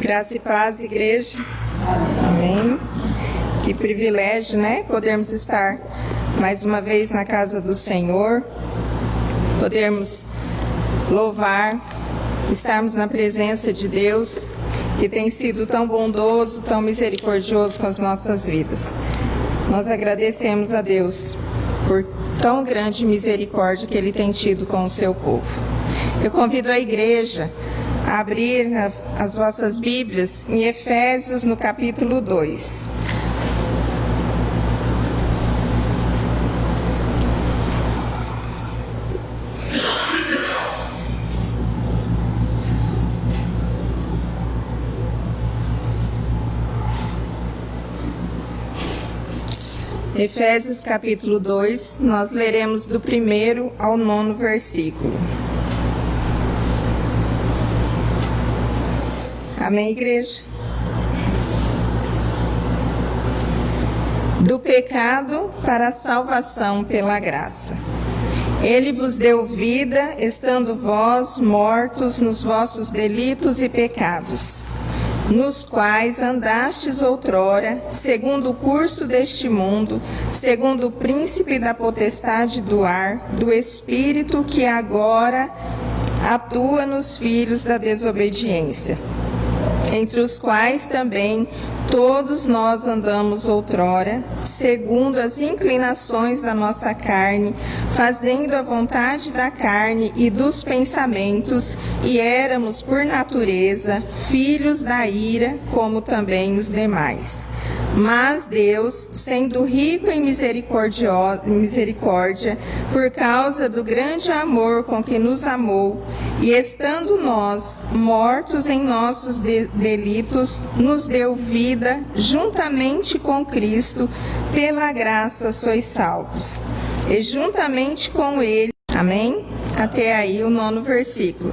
Graça e paz, igreja. Amém. Que privilégio, né? Podermos estar mais uma vez na casa do Senhor, podermos louvar, estarmos na presença de Deus, que tem sido tão bondoso, tão misericordioso com as nossas vidas. Nós agradecemos a Deus por tão grande misericórdia que Ele tem tido com o seu povo. Eu convido a igreja a abrir as vossas Bíblias em Efésios, no capítulo 2. Efésios capítulo 2, nós leremos do 1º ao 9º versículo. Amém, igreja? Do pecado para a salvação pela graça. Ele vos deu vida, estando vós mortos nos vossos delitos e pecados, nos quais andastes outrora, segundo o curso deste mundo, segundo o príncipe da potestade do ar, do espírito que agora atua nos filhos da desobediência, entre os quais também todos nós andamos outrora, segundo as inclinações da nossa carne, fazendo a vontade da carne e dos pensamentos, e éramos, por natureza, filhos da ira, como também os demais. Mas Deus, sendo rico em misericórdia, por causa do grande amor com que nos amou, e estando nós mortos em nossos delitos, nos deu vida juntamente com Cristo, pela graça sois salvos. E juntamente com Ele, amém? Até aí o 9º versículo.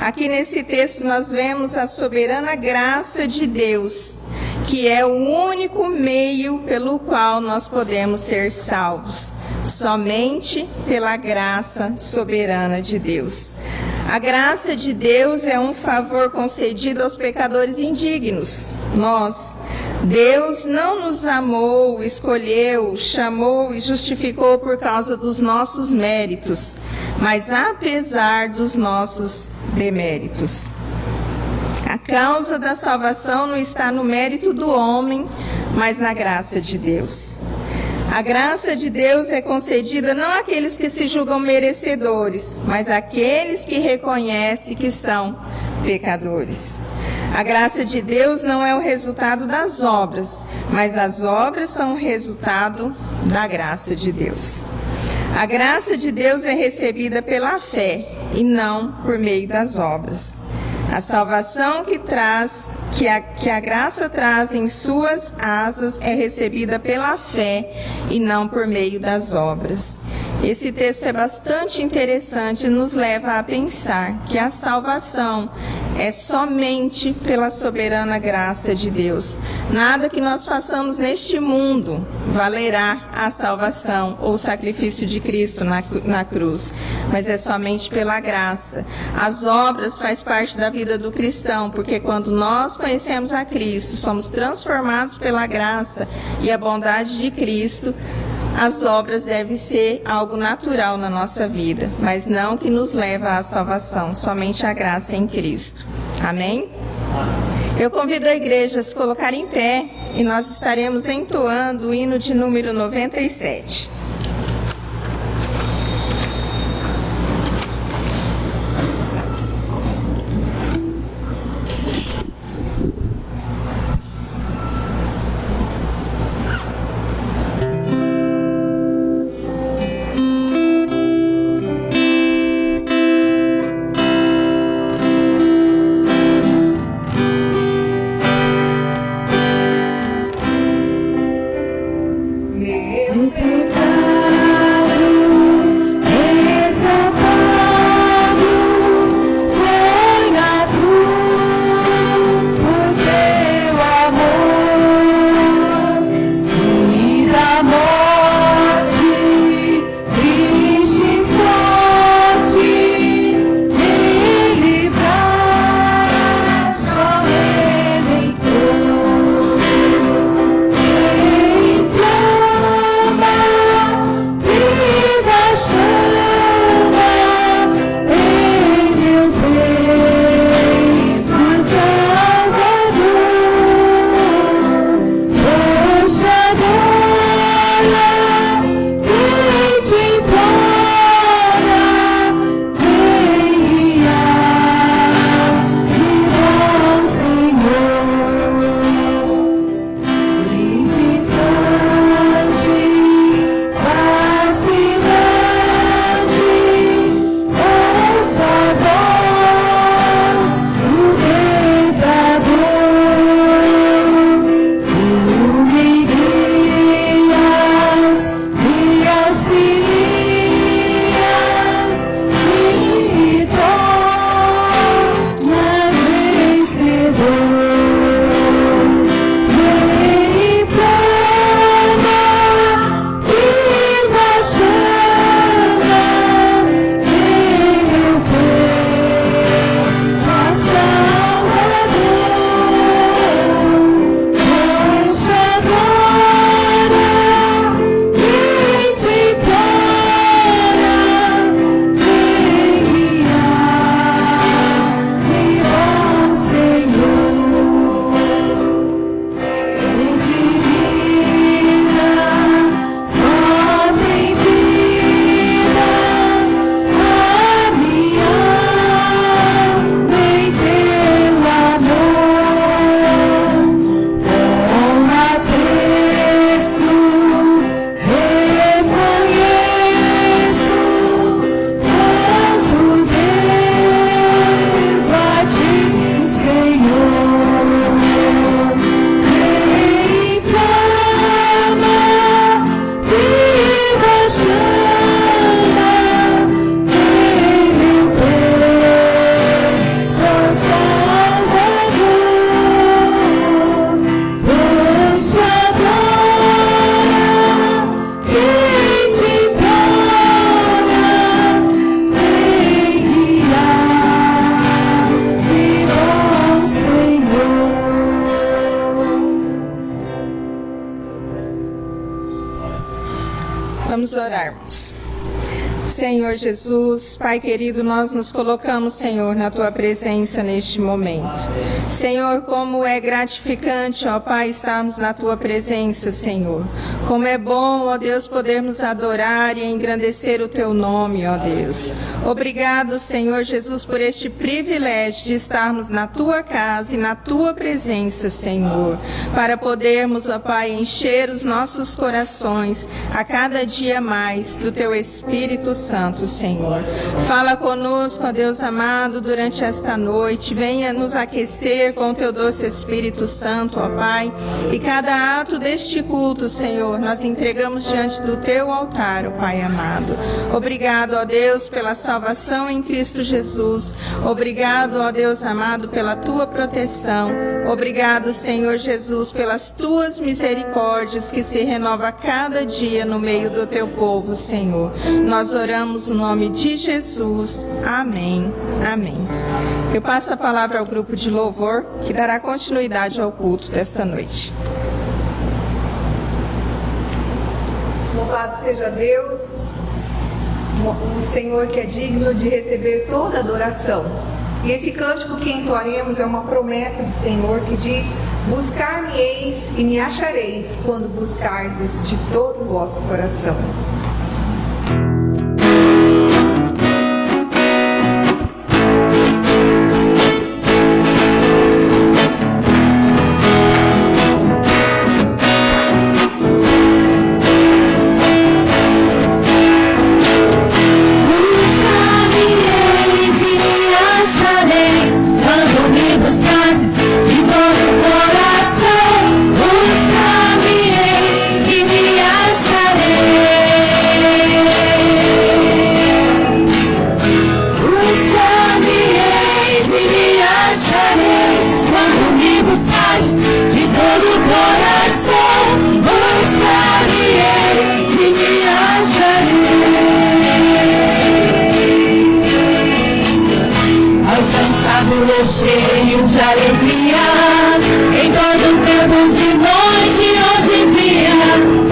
Aqui nesse texto nós vemos a soberana graça de Deus, que é o único meio pelo qual nós podemos ser salvos, somente pela graça soberana de Deus. A graça de Deus é um favor concedido aos pecadores indignos. Deus não nos amou, escolheu, chamou e justificou por causa dos nossos méritos, mas apesar dos nossos deméritos. A causa da salvação não está no mérito do homem, mas na graça de Deus. A graça de Deus é concedida não àqueles que se julgam merecedores, mas àqueles que reconhecem que são pecadores. A graça de Deus não é o resultado das obras, mas as obras são o resultado da graça de Deus. A graça de Deus é recebida pela fé e não por meio das obras. A salvação que a graça traz em suas asas é recebida pela fé e não por meio das obras. Esse texto é bastante interessante e nos leva a pensar que a salvação é somente pela soberana graça de Deus. Nada que nós façamos neste mundo valerá a salvação ou o sacrifício de Cristo na cruz, mas é somente pela graça. As obras fazem parte da vida do cristão, porque quando nós conhecemos a Cristo, somos transformados pela graça e a bondade de Cristo, as obras devem ser algo natural na nossa vida, mas não que nos leva à salvação, somente a graça em Cristo. Amém? Eu convido a igreja a se colocar em pé e nós estaremos entoando o hino de número 97. Meu pecado Vamos orarmos. Senhor Jesus, Pai querido, nós nos colocamos, Senhor, na Tua presença neste momento. Senhor, como é gratificante, ó Pai, estarmos na Tua presença, Senhor. Como é bom, ó Deus, podermos adorar e engrandecer o Teu nome, ó Deus. Obrigado, Senhor Jesus, por este privilégio de estarmos na Tua casa e na Tua presença, Senhor, para podermos, ó Pai, encher os nossos corações a cada dia mais do Teu Espírito Santo, Senhor. Fala conosco, ó Deus amado, durante esta noite. Venha nos aquecer com o Teu doce Espírito Santo, ó Pai. E cada ato deste culto, Senhor, nós entregamos diante do Teu altar, ó Pai amado. Obrigado, ó Deus, pela salvação em Cristo Jesus. Obrigado, ó Deus amado, pela Tua proteção. Obrigado, Senhor Jesus, pelas Tuas misericórdias que se renova cada dia no meio do Teu povo, Senhor. Nós oramos no nome de Jesus. Amém. Amém. Eu passo a palavra ao grupo de louvor, que dará continuidade ao culto desta noite. Louvado seja Deus, o Senhor que é digno de receber toda adoração. E esse cântico que entoaremos é uma promessa do Senhor que diz: buscar-me-eis e me achareis quando buscardes de todo o vosso coração. Cheio de alegria, em todo tempo de noite ou de dia,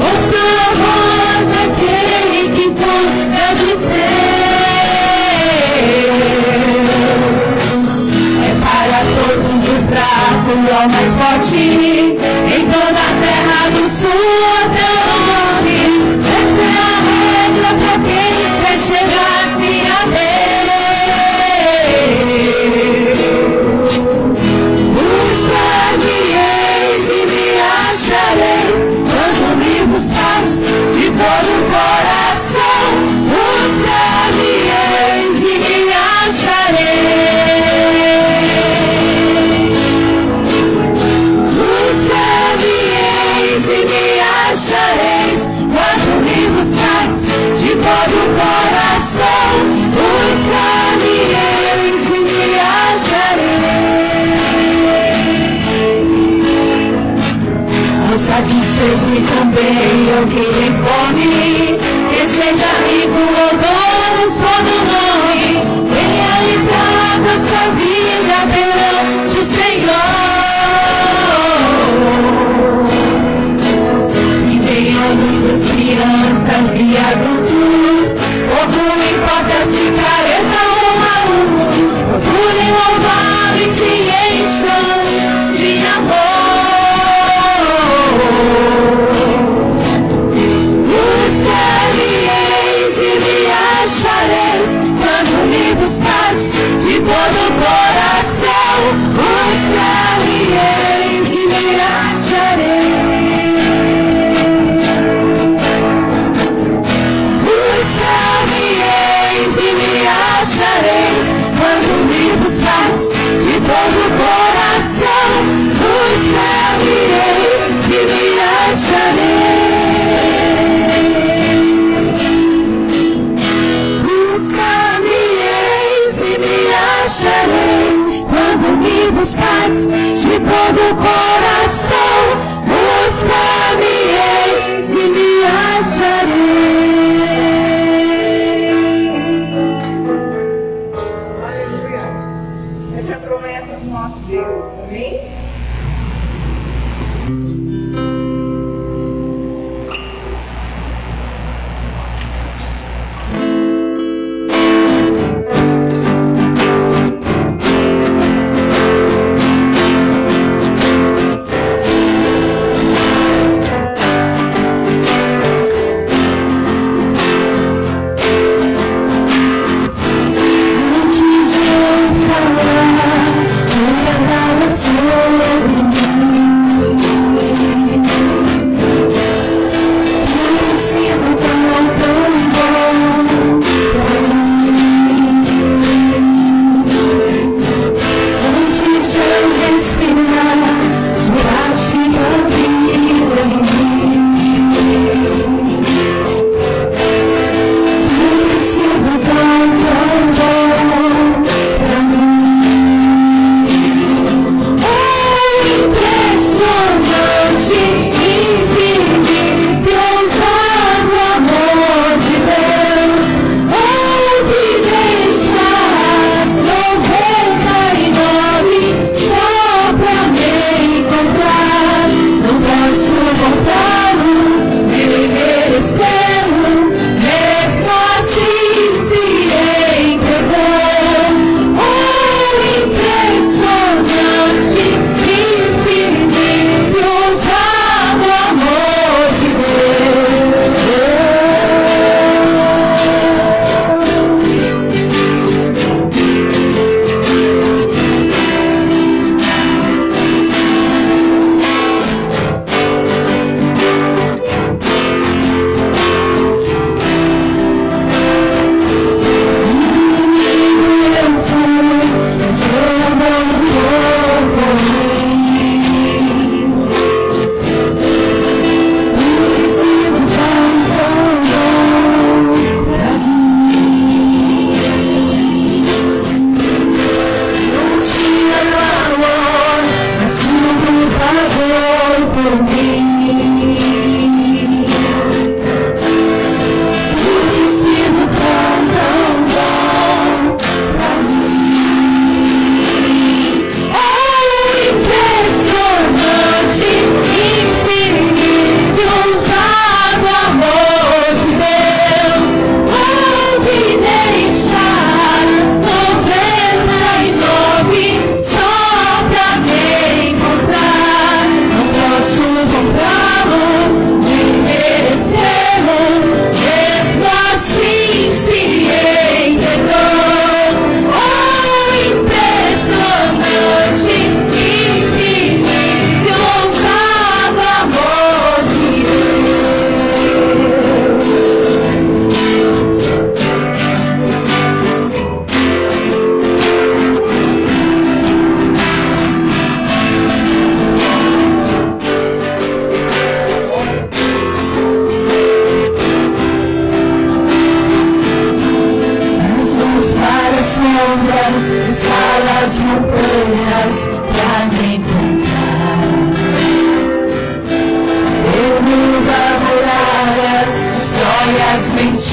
ouço a voz daquele que cuida dos seus. É para todos o fraco e o mais forte, em toda a terra do sul até o norte. Essa é a regra para quem quer chegar-se a Deus. Quando me buscares de todo o coração, buscar-me-eis e me achareis. Buscar-me-eis e me achareis. Quando me buscares de todo o coração, buscar-me-eis e me achareis. Satisfeito e também alguém tem fome, que seja rico ou dono só do nome, venha e traga sua vida perante o Senhor. E venham muitas crianças e adultos, pouco importa se caretas ou malucos, procurem louvar e se encham de amor. Buscar-me-eis e me achareis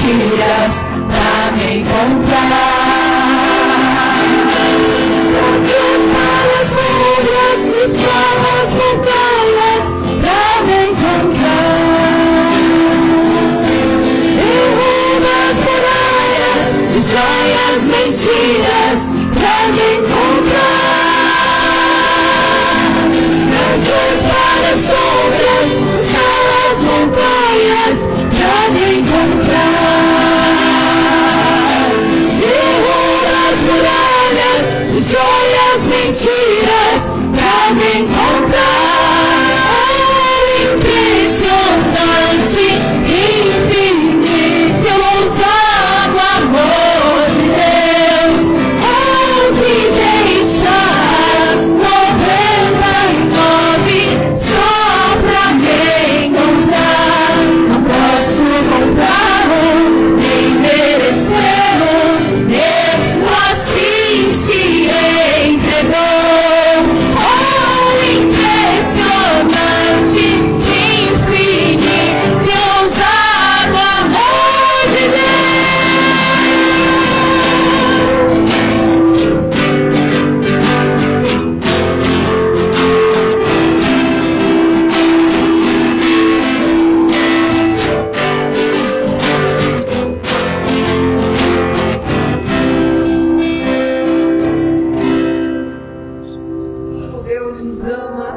mentiras pra me encontrar. Nas tuas malas sombras, escalas montanhas pra me encontrar. Derruba as muralhas, destrói as mentiras pra me encontrar. Nas tuas malas sombras, escalas montanhas pra me encontrar. Derruba as muralhas, destrói as mentiras pra me encontrar. Impressionante, infinito, ousado amor de Deus. Oh, que deixa as 99 só pra me encontrar. Não posso comprá-lo, nem merecê-lo, mesmo assim se entregou. Oh, impressionante, infinito, ousado amor de O Deus nos ama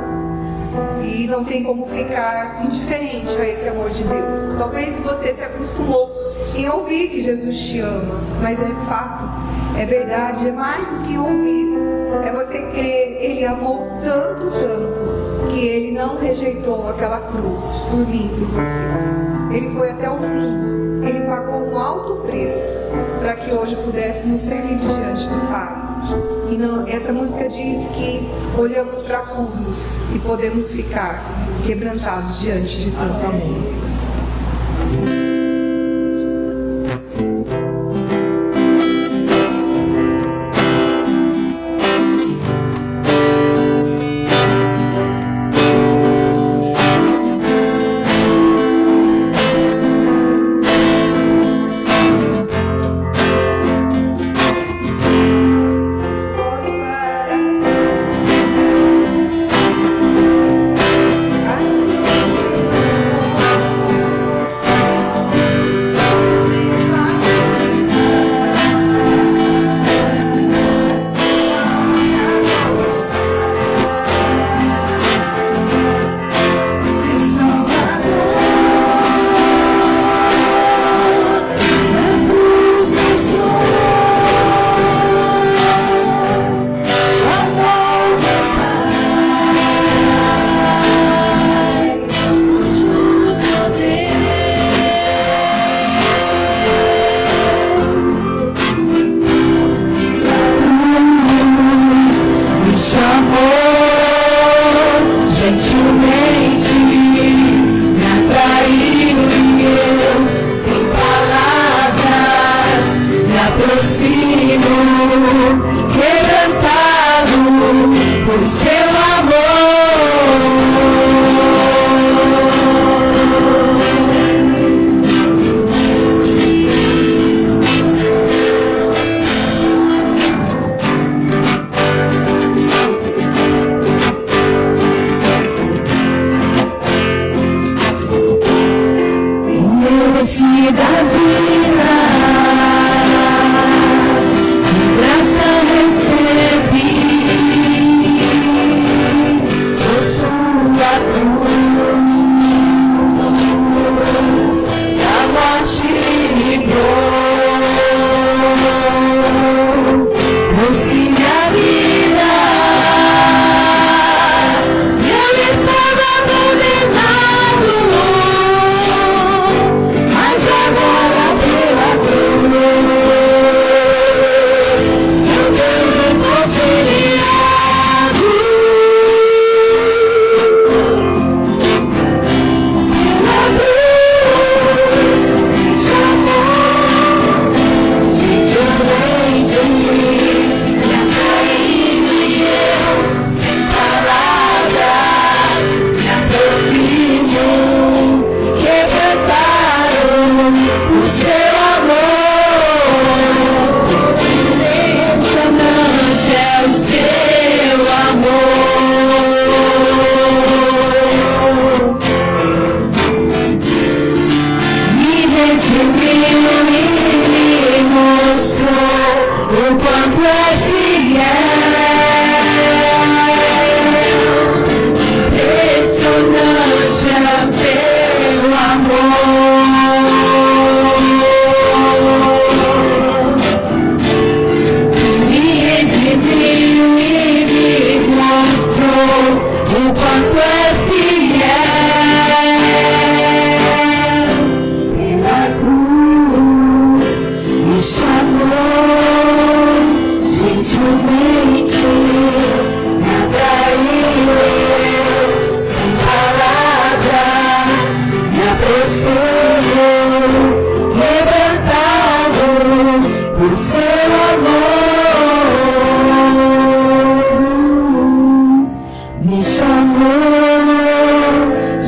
e não tem como ficar indiferente a esse amor de Deus. Talvez você se acostumou em ouvir que Jesus te ama, mas é fato, é verdade, é mais do que ouvir. É você crer, Ele amou tanto, tanto, que Ele não rejeitou aquela cruz por mim e por você. Ele foi até o fim, Ele pagou um alto preço para que hoje pudéssemos servir diante do Pai. E não, essa música diz que olhamos para a cruz e podemos ficar quebrantados diante de tanto amor. mas agora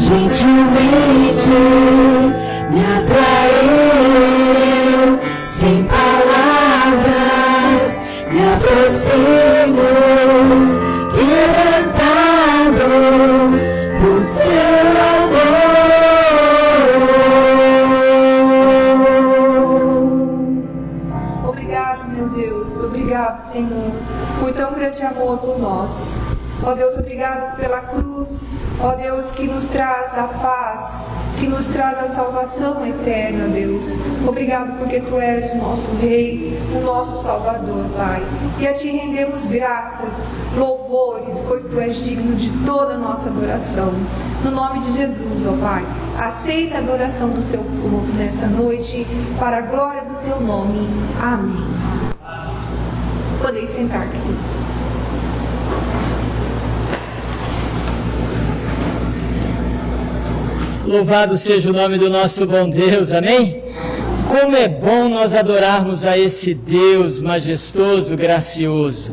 gentilmente me atraiu, sem palavras me aproximo, quebrantado por seu amor. Obrigado, meu Deus, obrigado, Senhor, por tão grande amor por nós. Ó Deus, obrigado pela cruz, ó Deus, que nos traz a paz, que nos traz a salvação eterna, Deus. Obrigado porque Tu és o nosso Rei, o nosso Salvador, Pai. E a Ti rendemos graças, louvores, pois Tu és digno de toda a nossa adoração. No nome de Jesus, ó Pai, aceita a adoração do Seu povo nessa noite, para a glória do Teu nome. Amém. Podeis sentar, queridos. Louvado seja o nome do nosso bom Deus, amém? Como é bom nós adorarmos a esse Deus majestoso, gracioso.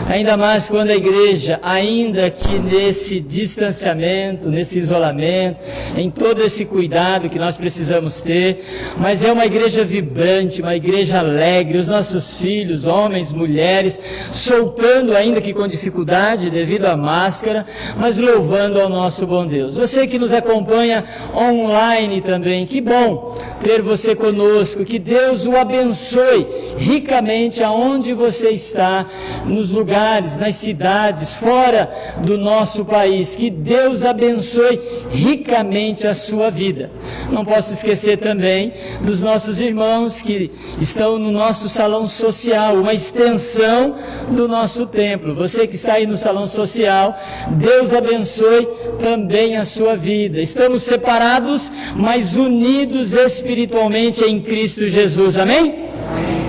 Ainda mais quando a igreja, ainda que nesse distanciamento, nesse isolamento, em todo esse cuidado que nós precisamos ter, mas é uma igreja vibrante, uma igreja alegre, os nossos filhos, homens, mulheres, soltando ainda que com dificuldade devido à máscara, mas louvando ao nosso bom Deus. Você que nos acompanha online também, que bom ter você conosco, que Deus o abençoe ricamente aonde você está, nos lugares, nas cidades, fora do nosso país, que Deus abençoe ricamente a sua vida. Não posso esquecer também dos nossos irmãos que estão no nosso salão social, uma extensão do nosso templo. Você que está aí no salão social, Deus abençoe também a sua vida. Estamos separados, mas unidos espiritualmente em Cristo Jesus, amém?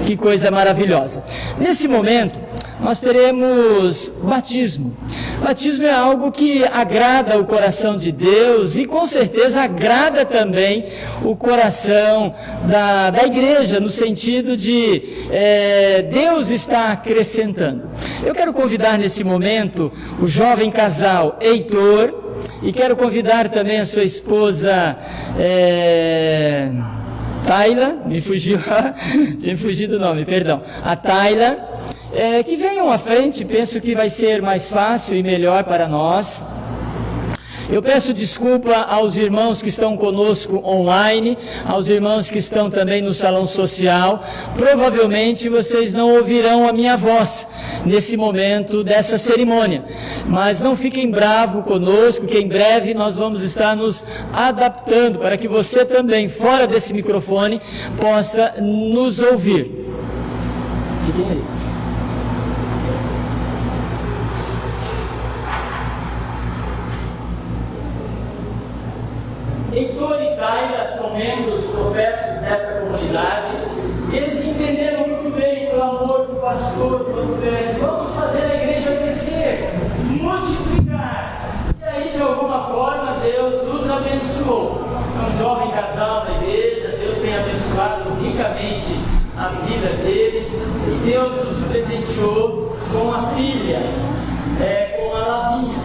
Que coisa maravilhosa. Nesse momento, nós teremos batismo. Batismo é algo que agrada o coração de Deus e com certeza agrada também o coração da igreja, no sentido de Deus está acrescentando. Eu quero convidar nesse momento o jovem casal Heitor e quero convidar também a sua esposa Tayla, tinha fugido o nome, perdão, a Tayla, que venham à frente, penso que vai ser mais fácil e melhor para nós. Eu peço desculpa aos irmãos que estão conosco online, aos irmãos que estão também no salão social. Provavelmente vocês não ouvirão a minha voz nesse momento dessa cerimônia, mas não fiquem bravos conosco, que em breve nós vamos estar nos adaptando para que você também, fora desse microfone, possa nos ouvir. Fiquem aí. Heitor e Tayla são membros professos desta comunidade. Eles entenderam muito bem o amor do pastor quando velho. Vamos fazer a igreja crescer, multiplicar. E aí, de alguma forma, Deus os abençoou. É um jovem casal da igreja, Deus tem abençoado ricamente a vida deles. E Deus os presenteou com a filha, com a Lavinha.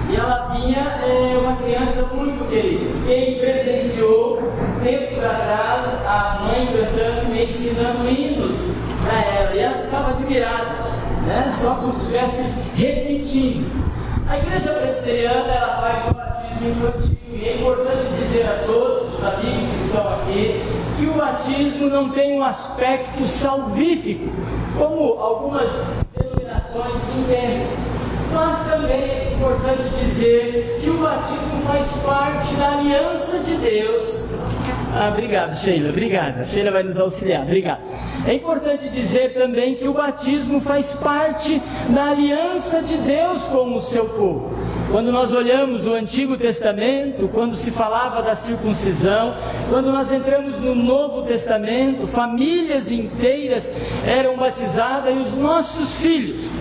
E a Lavinha é uma criança muito querida. Quem presenciou, tempos atrás, a mãe cantando e ensinando hinos para ela. E ela ficava admirada, né? Só como se estivesse repetindo. A igreja presbiteriana, ela faz o batismo infantil. E é importante dizer a todos os amigos que estão aqui que o batismo não tem um aspecto salvífico, como algumas denominações entendem. Mas também é importante dizer que o batismo faz parte da aliança de Deus. Obrigado, Sheila, obrigada. Sheila vai nos auxiliar, obrigado. É importante dizer também que o batismo faz parte da aliança de Deus com o seu povo. Quando nós olhamos o Antigo Testamento, quando se falava da circuncisão, quando nós entramos no Novo Testamento, famílias inteiras eram batizadas e os nossos filhos.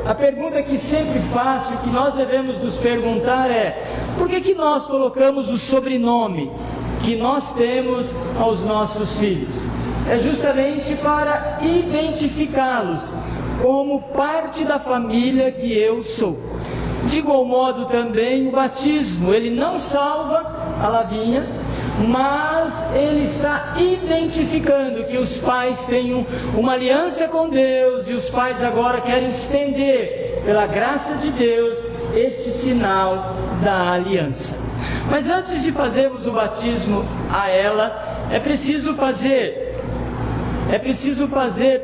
A pergunta que sempre faço, que nós devemos nos perguntar é: por que nós colocamos o sobrenome que nós temos aos nossos filhos? É justamente para identificá-los como parte da família que eu sou. De igual modo também o batismo, ele não salva a Lavínia, mas ele está identificando que os pais têm uma aliança com Deus e os pais agora querem estender, pela graça de Deus, este sinal da aliança. Mas antes de fazermos o batismo a ela, é preciso fazer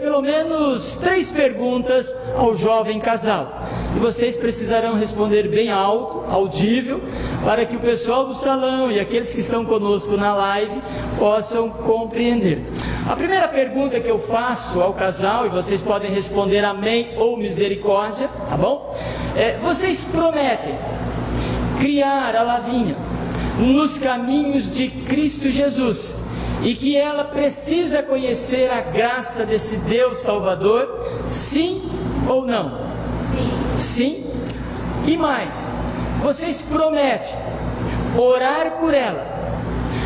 pelo menos 3 perguntas ao jovem casal. E vocês precisarão responder bem alto, audível, para que o pessoal do salão e aqueles que estão conosco na live possam compreender. A primeira pergunta que eu faço ao casal, e vocês podem responder amém ou misericórdia, tá bom? Vocês prometem criar a Lavínia nos caminhos de Cristo Jesus, e que ela precisa conhecer a graça desse Deus Salvador, sim ou não? Sim. E mais, vocês prometem orar por ela,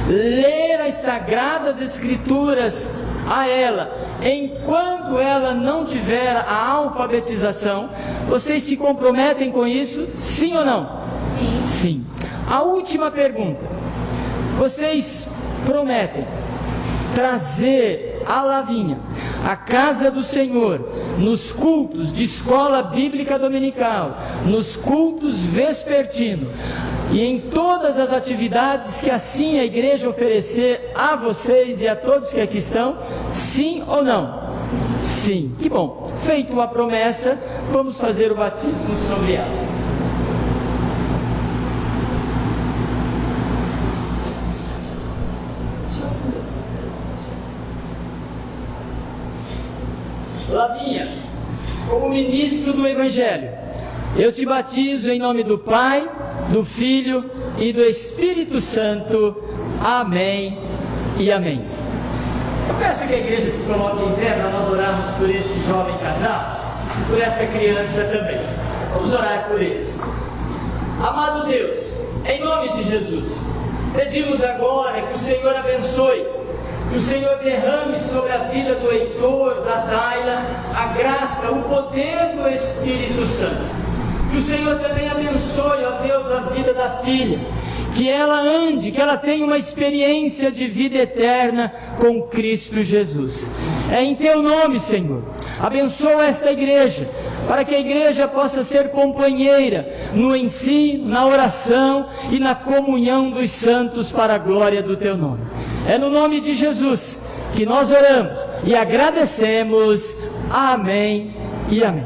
ler as Sagradas Escrituras a ela, enquanto ela não tiver a alfabetização. Vocês se comprometem com isso, sim ou não? Sim. Sim. A última pergunta: vocês prometem trazer a Lavínia à casa do Senhor, nos cultos de escola bíblica dominical, nos cultos vespertinos e em todas as atividades que assim a igreja oferecer a vocês e a todos que aqui estão, sim ou não? Sim. Que bom. Feito a promessa, vamos fazer o batismo sobre ela. Lavínia, como ministro do Evangelho, eu te batizo em nome do Pai, do Filho e do Espírito Santo. Amém e amém. Eu peço que a igreja se coloque em pé para nós orarmos por esse jovem casal e por esta criança também. Vamos orar por eles. Amado Deus, em nome de Jesus, pedimos agora que o Senhor abençoe, que o Senhor derrame sobre a vida do Heitor, da Tayla, a graça, o poder do Espírito Santo. Que o Senhor também abençoe, ó Deus, a vida da filha. Que ela ande, que ela tenha uma experiência de vida eterna com Cristo Jesus. É em Teu nome, Senhor. Abençoa esta igreja, para que a igreja possa ser companheira no ensino, na oração e na comunhão dos santos para a glória do Teu nome. É no nome de Jesus que nós oramos e agradecemos. Amém e amém.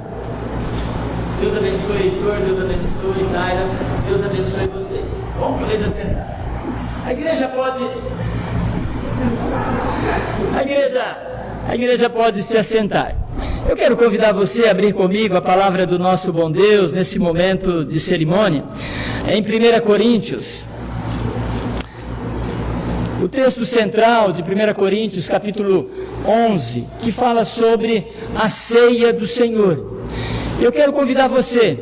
Deus abençoe Heitor, Deus abençoe Tayla, Deus abençoe vocês. Vamos poder se assentar. A igreja pode se assentar. Eu quero convidar você a abrir comigo a palavra do nosso bom Deus nesse momento de cerimônia, em 1 Coríntios. O texto central de 1 Coríntios, capítulo 11, que fala sobre a ceia do Senhor. Eu quero convidar você,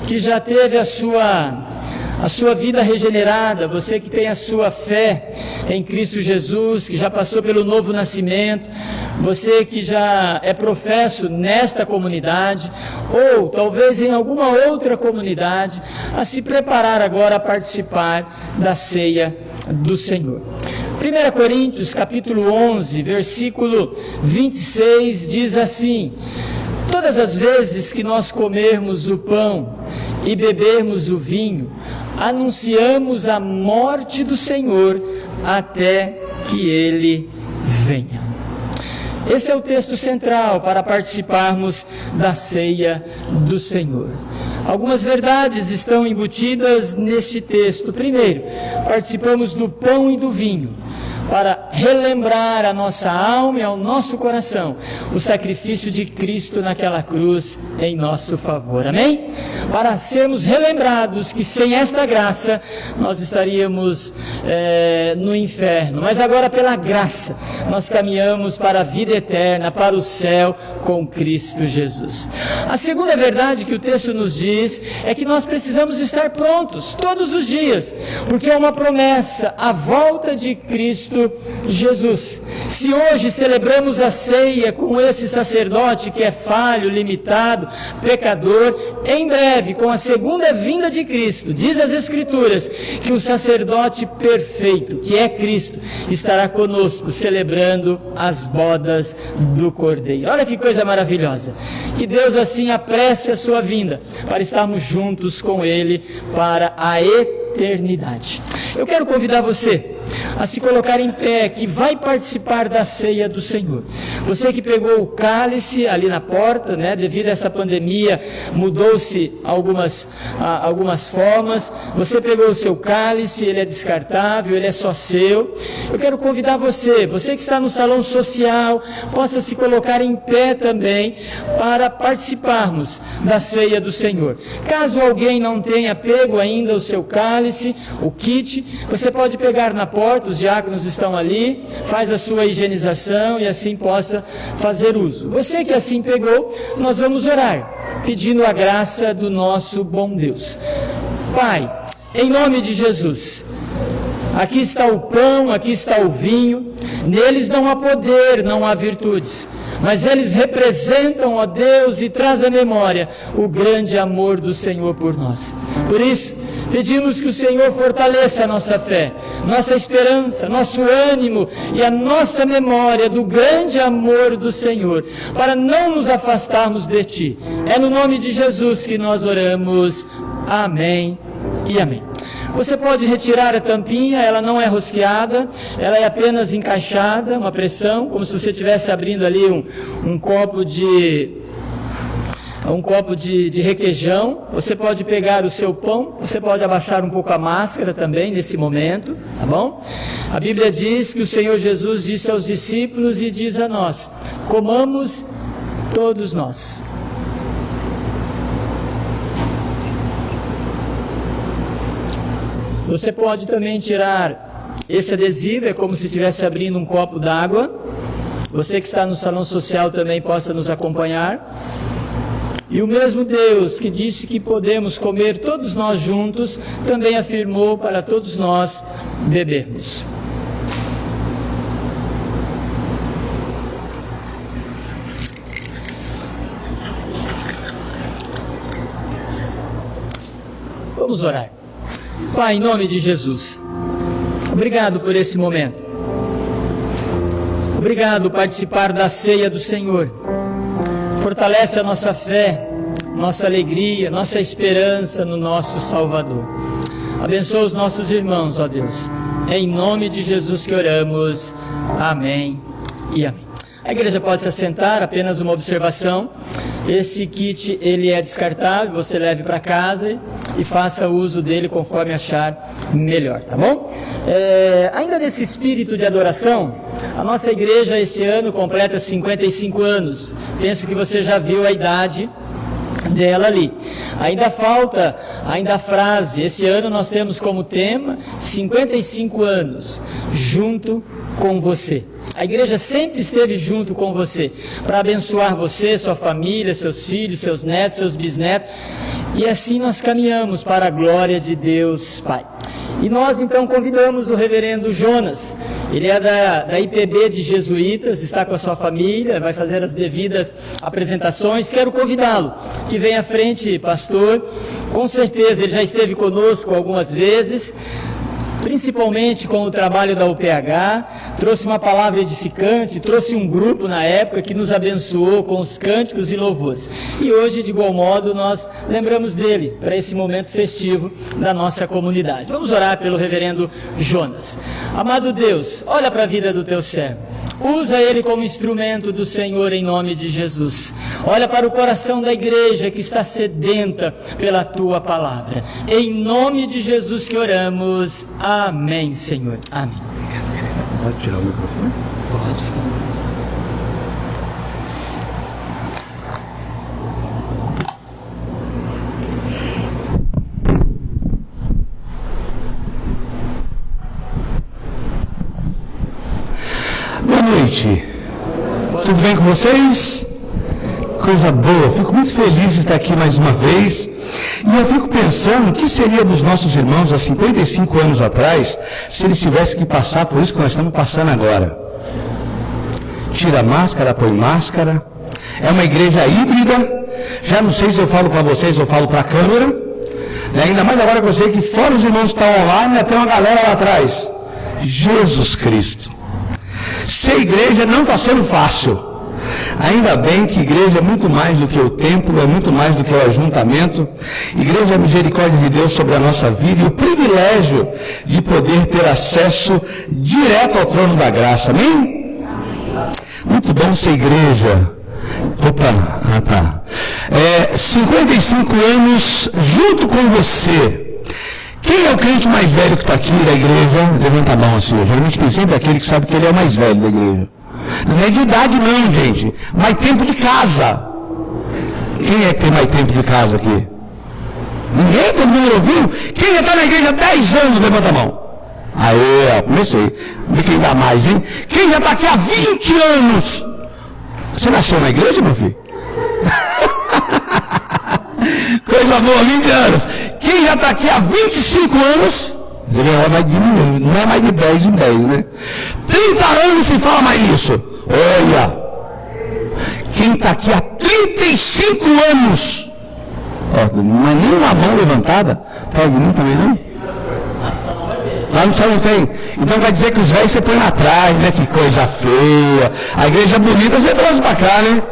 que já teve a sua vida regenerada, você que tem a sua fé em Cristo Jesus, que já passou pelo novo nascimento, você que já é professo nesta comunidade, ou talvez em alguma outra comunidade, a se preparar agora a participar da ceia do Senhor. 1 Coríntios capítulo 11, versículo 26 diz assim: todas as vezes que nós comermos o pão e bebermos o vinho, anunciamos a morte do Senhor até que Ele venha. Esse é o texto central para participarmos da ceia do Senhor. Algumas verdades estão embutidas neste texto. Primeiro, participamos do pão e do vinho para relembrar a nossa alma e ao nosso coração o sacrifício de Cristo naquela cruz em nosso favor. Amém? Para sermos relembrados que sem esta graça nós estaríamos no inferno, mas agora pela graça nós caminhamos para a vida eterna, para o céu com Cristo Jesus. A segunda verdade que o texto nos diz é que nós precisamos estar prontos todos os dias, porque é uma promessa, a volta de Cristo Jesus. Se hoje celebramos a ceia com esse sacerdote que é falho, limitado, pecador, em breve, com a segunda vinda de Cristo, diz as Escrituras que o sacerdote perfeito, que é Cristo, estará conosco celebrando as bodas do Cordeiro. Olha que coisa maravilhosa. Que Deus assim apresse a sua vinda, para estarmos juntos com Ele para a eternidade. Eu quero convidar você a se colocar em pé, que vai participar da ceia do Senhor. Você que pegou o cálice ali na porta, né, devido a essa pandemia, mudou-se algumas formas. Você pegou o seu cálice, ele é descartável, ele é só seu. Eu quero convidar você que está no salão social, possa se colocar em pé também, para participarmos da ceia do Senhor. Caso alguém não tenha pego ainda o seu cálice, o kit, você pode pegar na porta, os diáconos estão ali, faz a sua higienização e assim possa fazer uso. Você que assim pegou, nós vamos orar, pedindo a graça do nosso bom Deus. Pai, em nome de Jesus, aqui está o pão, aqui está o vinho, neles não há poder, não há virtudes, mas eles representam, ó Deus, e traz à memória o grande amor do Senhor por nós. Por isso, pedimos que o Senhor fortaleça a nossa fé, nossa esperança, nosso ânimo e a nossa memória do grande amor do Senhor, para não nos afastarmos de Ti. É no nome de Jesus que nós oramos. Amém e amém. Você pode retirar a tampinha, ela não é rosqueada, ela é apenas encaixada, uma pressão, como se você estivesse abrindo ali um copo de requeijão. Você pode pegar o seu pão, você pode abaixar um pouco a máscara também nesse momento, tá bom? A Bíblia diz que o Senhor Jesus disse aos discípulos e diz a nós: comamos todos nós. Você pode também tirar esse adesivo, é como se estivesse abrindo um copo d'água. Você que está no salão social também possa nos acompanhar. E o mesmo Deus que disse que podemos comer todos nós juntos, também afirmou para todos nós bebermos. Vamos orar. Pai, em nome de Jesus, obrigado por esse momento. Obrigado por participar da ceia do Senhor. Fortalece a nossa fé, nossa alegria, nossa esperança no nosso Salvador. Abençoa os nossos irmãos, ó Deus. É em nome de Jesus que oramos. Amém e amém. A igreja pode se assentar, apenas uma observação. Esse kit, ele é descartável, você leve para casa e faça uso dele conforme achar melhor, tá bom? Ainda nesse espírito de adoração, a nossa igreja esse ano completa 55 anos. Penso que você já viu a idade dela ali. Ainda falta a frase. Esse ano nós temos como tema 55 anos, junto com você. A igreja sempre esteve junto com você, para abençoar você, sua família, seus filhos, seus netos, seus bisnetos, e assim nós caminhamos para a glória de Deus Pai. E nós então convidamos o reverendo Jonas. Ele é da IPB de Jesuítas, está com a sua família, vai fazer as devidas apresentações. Quero convidá-lo, que venha à frente, pastor. Com certeza ele já esteve conosco algumas vezes, principalmente com o trabalho da UPH, trouxe uma palavra edificante, trouxe um grupo na época que nos abençoou com os cânticos e louvores. E hoje, de igual modo, nós lembramos dele para esse momento festivo da nossa comunidade. Vamos orar pelo reverendo Jonas. Amado Deus, olha para a vida do teu servo. Usa ele como instrumento do Senhor em nome de Jesus. Olha para o coração da igreja que está sedenta pela tua palavra. Em nome de Jesus que oramos. Amém, Senhor. Amém. Pode tirar o microfone? Pode. Boa noite. Tudo bem com vocês? coisa boa, fico muito feliz de estar aqui mais uma vez. E eu fico pensando o que seria dos nossos irmãos há 55 anos atrás, se eles tivessem que passar por isso que nós estamos passando agora. Tira a máscara, põe máscara. É uma igreja híbrida. Já não sei se eu falo para vocês ou falo para a câmera. Ainda mais agora que eu sei que fora os irmãos que estão online, ainda tem uma galera lá atrás. Jesus Cristo. Ser igreja não está sendo fácil. Ainda bem que igreja é muito mais do que o templo, é muito mais do que o ajuntamento. Igreja é a misericórdia de Deus sobre a nossa vida e o privilégio de poder ter acesso direto ao trono da graça. Amém? Muito bom ser igreja. Opa, tá. 55 anos junto com você. Quem é o crente mais velho que está aqui da igreja? Levanta a mão assim. Geralmente tem sempre aquele que sabe que ele é o mais velho da igreja. Não é de idade não, gente. Mais tempo de casa. Quem é que tem mais tempo de casa aqui? Ninguém? Todo mundo ouviu? Quem já está na igreja há 10 anos? Levanta a mão. Aê, comecei. Vê quem dá mais, hein? Quem já está aqui há 20 anos? Você nasceu na igreja, meu filho? Coisa boa, 20 anos. Quem já está aqui há 25 anos? Não é mais de 10 em 10, né? 30 anos se fala mais nisso. Olha, quem está aqui há 35 anos, não é nem uma mão levantada, está alguém também não? Lá no céu não tem. Então vai dizer que os velhos você põe lá atrás, né? Que coisa feia. A igreja bonita você trouxe para cá, né?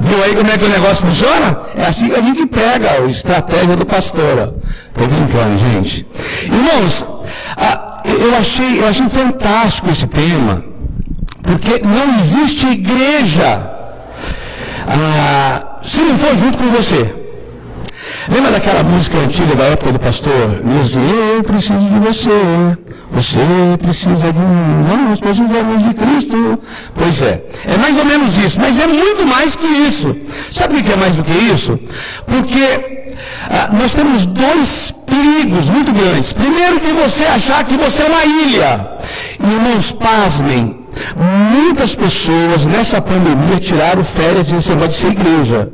Viu aí como é que o negócio funciona? É assim que a gente pega a estratégia do pastor. Estou brincando, gente. Irmãos, eu achei fantástico esse tema, porque não existe igreja se não for junto com você. Lembra daquela música antiga da época do pastor Nilson? Eu preciso de você, você precisa de mim, nós precisamos de Cristo. Pois é mais ou menos isso, mas é muito mais que isso. Sabe o que é mais do que isso? Porque nós temos dois perigos muito grandes. Primeiro, de você achar que você é uma ilha. Irmãos, pasmem, muitas pessoas nessa pandemia tiraram férias de você pode ser igreja.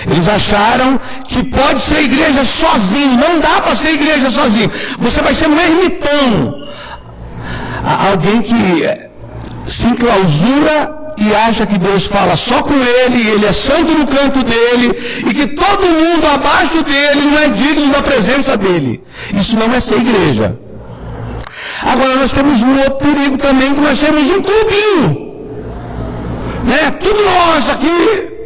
Eles acharam que pode ser igreja sozinho. Não dá para ser igreja sozinho. Você vai ser um ermitão. Alguém que se enclausura e acha que Deus fala só com ele, ele é santo no canto dele, e que todo mundo abaixo dele não é digno da presença dele. Isso não é ser igreja. Agora nós temos um outro perigo também, que nós temos um clubinho. Tudo nós aqui.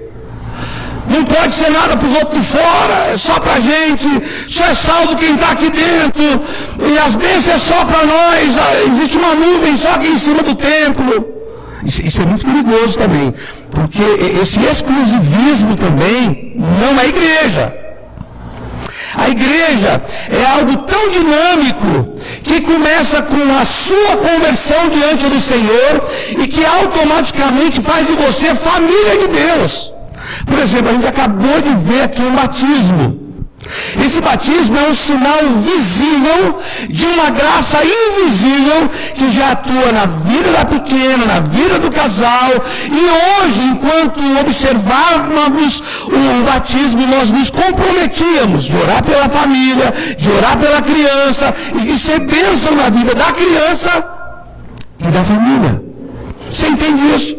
Não pode ser nada para os outros de fora, é só para a gente, só é salvo quem está aqui dentro, e as bênçãos é só para nós, existe uma nuvem só aqui em cima do templo. Isso é muito perigoso também, porque esse exclusivismo também não é igreja. A igreja é algo tão dinâmico que começa com a sua conversão diante do Senhor e que automaticamente faz de você família de Deus. Por exemplo, a gente acabou de ver aqui um batismo. Esse batismo é um sinal visível de uma graça invisível que já atua na vida da pequena, na vida do casal. E hoje, enquanto observávamos o batismo, nós nos comprometíamos de orar pela família, de orar pela criança e de ser bênção na vida da criança e da família. Você entende isso?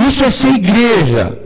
Isso é ser igreja.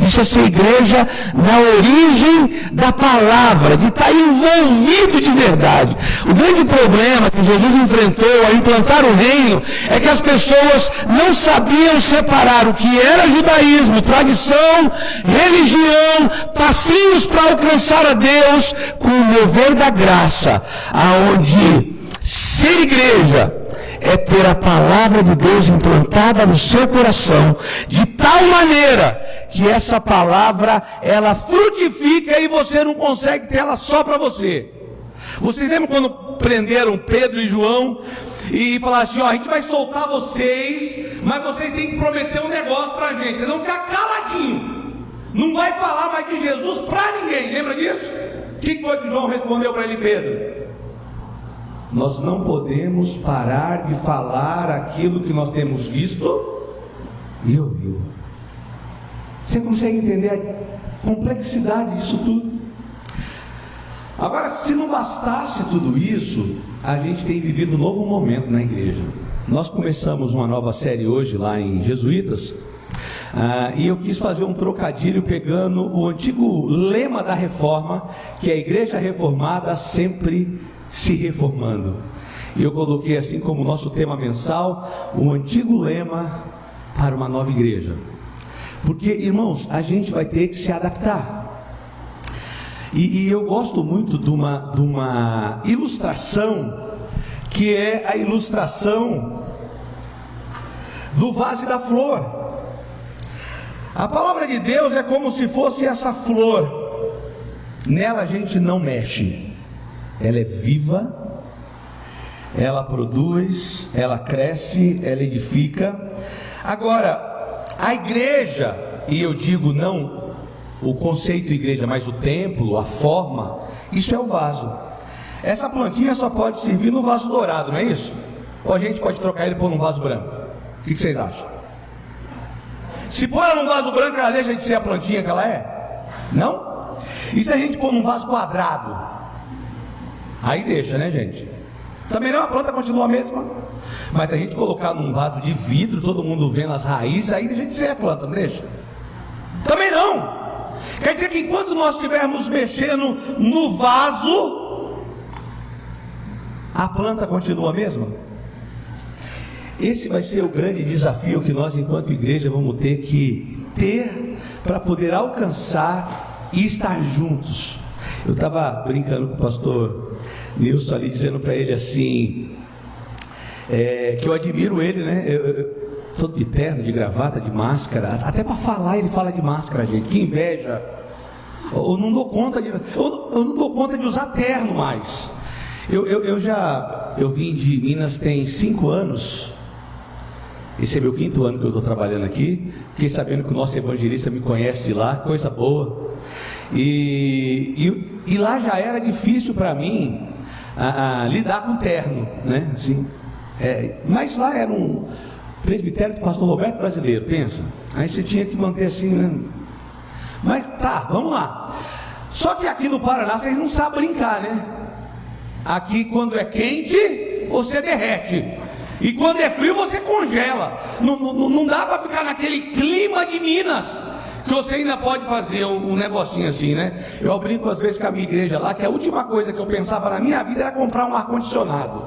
Isso é ser igreja na origem da palavra, de estar envolvido de verdade. O grande problema que Jesus enfrentou ao implantar o reino é que as pessoas não sabiam separar o que era judaísmo, tradição, religião, passinhos para alcançar a Deus, com o mover da graça, aonde ser igreja é ter a palavra de Deus implantada no seu coração, de tal maneira que essa palavra, ela frutifica e você não consegue ter ela só para você. Vocês lembram quando prenderam Pedro e João e falaram assim, a gente vai soltar vocês, mas vocês têm que prometer um negócio para a gente, vocês vão ficar caladinho, não vai falar mais de Jesus para ninguém, lembra disso? O que foi que João respondeu para ele, Pedro? Nós não podemos parar de falar falar aquilo que nós temos visto e ouvido. Você consegue entender a complexidade disso tudo? Agora, se não bastasse tudo isso, a gente tem vivido um novo momento na igreja. Nós começamos uma nova série hoje lá em Jesuítas, e eu quis fazer um trocadilho pegando o antigo lema da reforma, que é a igreja reformada sempre se reformando. E eu coloquei assim como nosso tema mensal, o antigo lema para uma nova igreja. Porque, irmãos, a gente vai ter que se adaptar. E eu gosto muito de uma ilustração, que é a ilustração do vaso e da flor. A palavra de Deus é como se fosse essa flor. Nela a gente não mexe. Ela é viva, ela produz, ela cresce, ela edifica. Agora, a igreja, e eu digo não o conceito igreja, mas o templo, a forma, isso é o vaso. Essa plantinha só pode servir no vaso dourado, não é isso? Ou a gente pode trocar ele e pôr num vaso branco? O que vocês acham? Se pôr ela num vaso branco, ela deixa de ser a plantinha que ela é? Não? E se a gente pôr num vaso quadrado? Aí deixa, né, gente? Também não, a planta continua a mesma. Mas se a gente colocar num vaso de vidro, todo mundo vendo as raízes, aí deixa de ser a planta, não deixa? Também não. Quer dizer que enquanto nós estivermos mexendo no vaso, a planta continua a mesma? Esse vai ser o grande desafio que nós, enquanto igreja, vamos ter que ter para poder alcançar e estar juntos. Eu estava brincando com o pastor Nilson ali, dizendo para ele assim, que eu admiro ele, né? Todo de terno, de gravata, de máscara, até para falar ele fala de máscara, gente, que inveja. Eu não dou conta de usar terno mais. Eu vim de Minas tem 5 anos. Esse é meu 5º ano que eu estou trabalhando aqui. Fiquei sabendo que o nosso evangelista me conhece de lá, coisa boa. E lá já era difícil para mim lidar com terno, né? Assim, mas lá era um presbitério do pastor Roberto Brasileiro, pensa. Aí você tinha que manter assim, né? Mas tá, vamos lá. Só que aqui no Paraná vocês não sabem brincar, né? Aqui quando é quente, você derrete. E quando é frio, você congela. Não dá para ficar naquele clima de Minas, que você ainda pode fazer um negocinho assim, né? Eu brinco às vezes com a minha igreja lá, que a última coisa que eu pensava na minha vida era comprar um ar-condicionado.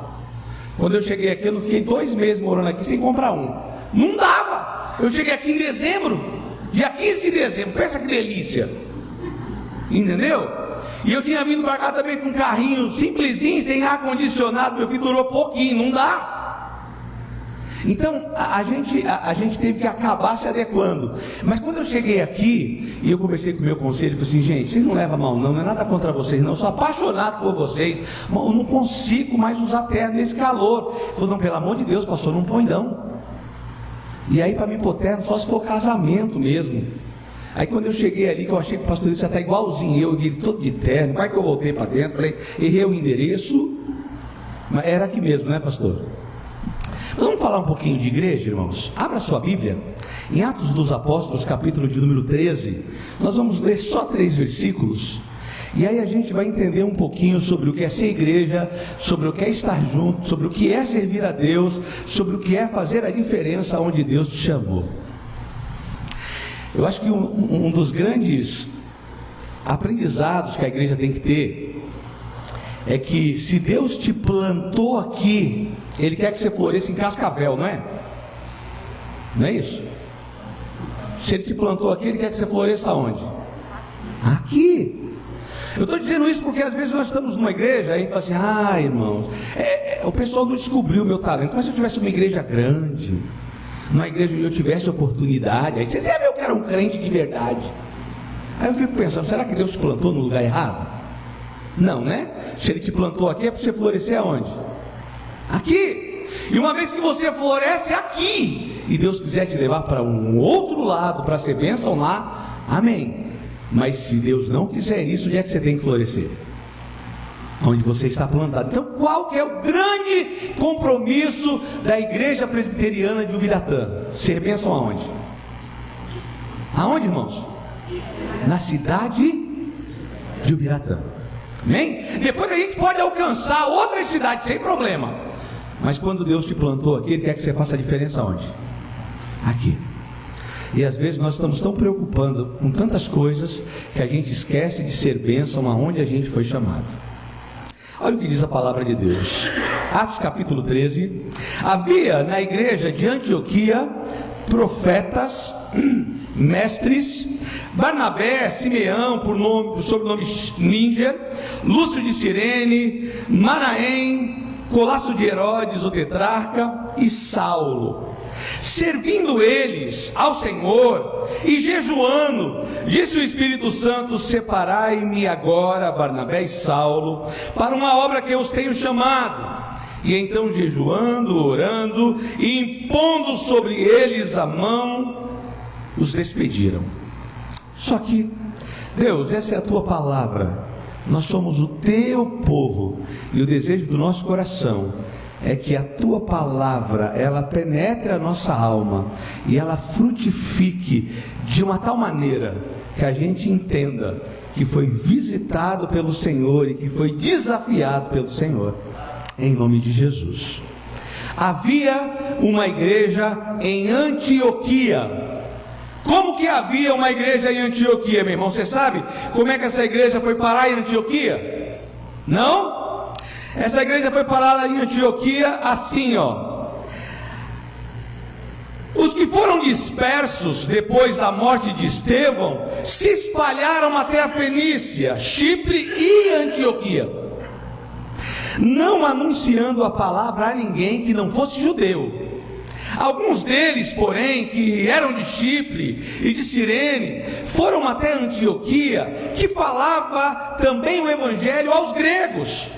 Quando eu cheguei aqui, eu não fiquei 2 meses morando aqui sem comprar um. Não dava. Eu cheguei aqui em dezembro, dia 15 de dezembro, pensa que delícia. Entendeu? E eu tinha vindo para cá também com um carrinho simplesinho, sem ar-condicionado, meu filho, durou pouquinho, não dá. Então, a gente teve que acabar se adequando. Mas quando eu cheguei aqui, e eu conversei com o meu conselho, eu falei assim, gente, vocês não levam mal não é nada contra vocês não, eu sou apaixonado por vocês, mas eu não consigo mais usar terno nesse calor. Ele falou, não, pelo amor de Deus, pastor, não põe não. E aí, para mim pôr terno, só se for casamento mesmo. Aí quando eu cheguei ali, que eu achei que o pastor ia estar igualzinho eu, ele todo de terno, vai que eu voltei para dentro, falei, errei o endereço, mas era aqui mesmo, né, pastor? Vamos falar um pouquinho de igreja, irmãos? Abra sua Bíblia, em Atos dos Apóstolos, capítulo de número 13, nós vamos ler só 3 versículos, e aí a gente vai entender um pouquinho sobre o que é ser igreja, sobre o que é estar junto, sobre o que é servir a Deus, sobre o que é fazer a diferença onde Deus te chamou. Eu acho que um dos grandes aprendizados que a igreja tem que ter é que se Deus te plantou aqui, Ele quer que você floresça em Cascavel, não é? Não é isso? Se Ele te plantou aqui, Ele quer que você floresça onde? Aqui. Eu estou dizendo isso porque às vezes nós estamos numa igreja, aí a gente fala assim, irmãos, o pessoal não descobriu o meu talento, mas se eu tivesse uma igreja grande, numa igreja onde eu tivesse oportunidade, aí vocês iam ver eu que era um crente de verdade. Aí eu fico pensando, será que Deus te plantou no lugar errado? Não, né? Se Ele te plantou aqui, é para você florescer aonde? Aqui. E uma vez que você floresce aqui, e Deus quiser te levar para um outro lado, para ser bênção lá, amém. Mas se Deus não quiser isso, onde é que você tem que florescer? Onde você está plantado. Então qual que é o grande compromisso da igreja presbiteriana de Ubiratã? Ser bênção aonde? Aonde, irmãos? Na cidade de Ubiratã. Amém? Depois a gente pode alcançar outras cidades sem problema. Mas quando Deus te plantou aqui, Ele quer que você faça a diferença onde? Aqui. E às vezes nós estamos tão preocupados com tantas coisas que a gente esquece de ser bênção aonde a gente foi chamado. Olha o que diz a palavra de Deus. Atos capítulo 13. Havia na igreja de Antioquia profetas, mestres, Barnabé, Simeão, por sobrenome Níger, Lúcio de Cirene, Manaém, Colasso de Herodes, o tetrarca, e Saulo. Servindo eles ao Senhor e jejuando, disse o Espírito Santo: separai-me agora, Barnabé e Saulo, para uma obra que eu os tenho chamado. E então, jejuando, orando e impondo sobre eles a mão, os despediram. Só que, Deus, essa é a tua palavra, nós somos o teu povo, e o desejo do nosso coração é que a tua palavra, ela penetre a nossa alma e ela frutifique de uma tal maneira que a gente entenda que foi visitado pelo Senhor e que foi desafiado pelo Senhor, em nome de Jesus. Havia uma igreja em Antioquia. Como que havia uma igreja em Antioquia, meu irmão? Você sabe como é que essa igreja foi parar em Antioquia? Não? Essa igreja foi parada em Antioquia assim, ó. Os que foram dispersos depois da morte de Estevão se espalharam até a Fenícia, Chipre e Antioquia, não anunciando a palavra a ninguém que não fosse judeu. Alguns deles, porém, que eram de Chipre e de Cirene, foram até Antioquia, que falava também o evangelho aos gregos,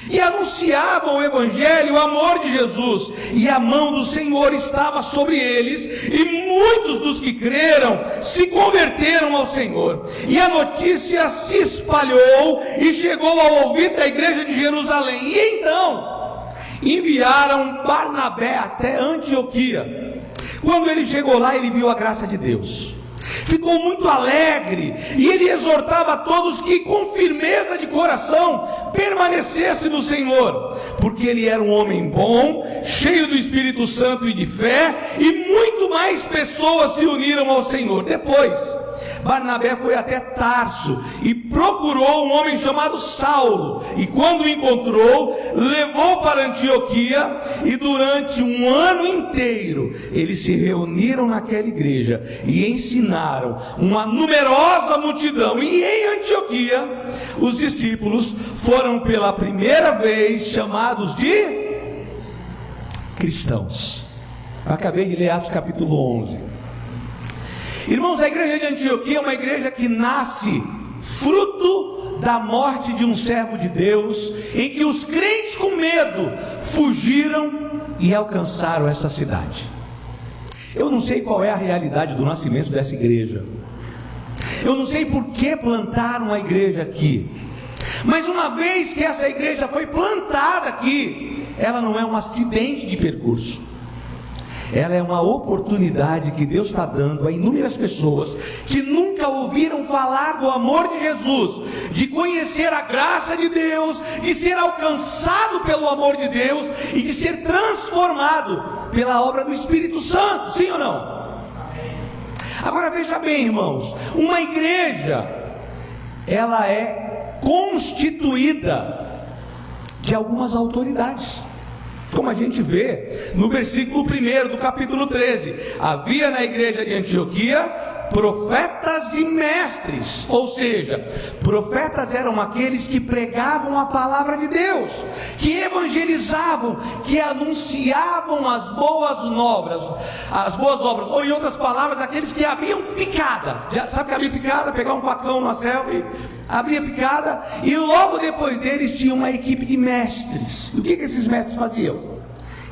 e anunciavam o evangelho, o amor de Jesus, e a mão do Senhor estava sobre eles, e muitos dos que creram se converteram ao Senhor, e a notícia se espalhou e chegou ao ouvido da igreja de Jerusalém. E então enviaram Barnabé até Antioquia. Quando ele chegou lá, ele viu a graça de Deus, ficou muito alegre, e ele exortava a todos que com firmeza de coração permanecesse no Senhor, porque ele era um homem bom, cheio do Espírito Santo e de fé, e muito mais pessoas se uniram ao Senhor. Depois Barnabé foi até Tarso e procurou um homem chamado Saulo, e quando o encontrou, levou para Antioquia, e durante um ano inteiro eles se reuniram naquela igreja e ensinaram uma numerosa multidão. E em Antioquia os discípulos foram pela primeira vez chamados de cristãos. Eu acabei de ler Atos capítulo 11. Irmãos, a igreja de Antioquia é uma igreja que nasce fruto da morte de um servo de Deus, em que os crentes com medo fugiram e alcançaram essa cidade. Eu não sei qual é a realidade do nascimento dessa igreja, eu não sei por que plantaram a igreja aqui, mas uma vez que essa igreja foi plantada aqui, ela não é um acidente de percurso. Ela é uma oportunidade que Deus está dando a inúmeras pessoas que nunca ouviram falar do amor de Jesus, de conhecer a graça de Deus, de ser alcançado pelo amor de Deus e de ser transformado pela obra do Espírito Santo. Sim ou não? Agora veja bem, irmãos, uma igreja, ela é constituída de algumas autoridades, como a gente vê no versículo 1 do capítulo 13. Havia na igreja de Antioquia profetas e mestres, ou seja, profetas eram aqueles que pregavam a palavra de Deus, que evangelizavam, que anunciavam as boas obras, ou em outras palavras, aqueles que abriam picada. Já sabe que abrir picada? Pegar um facão numa selva e abria picada, e logo depois deles tinha uma equipe de mestres. E o que esses mestres faziam?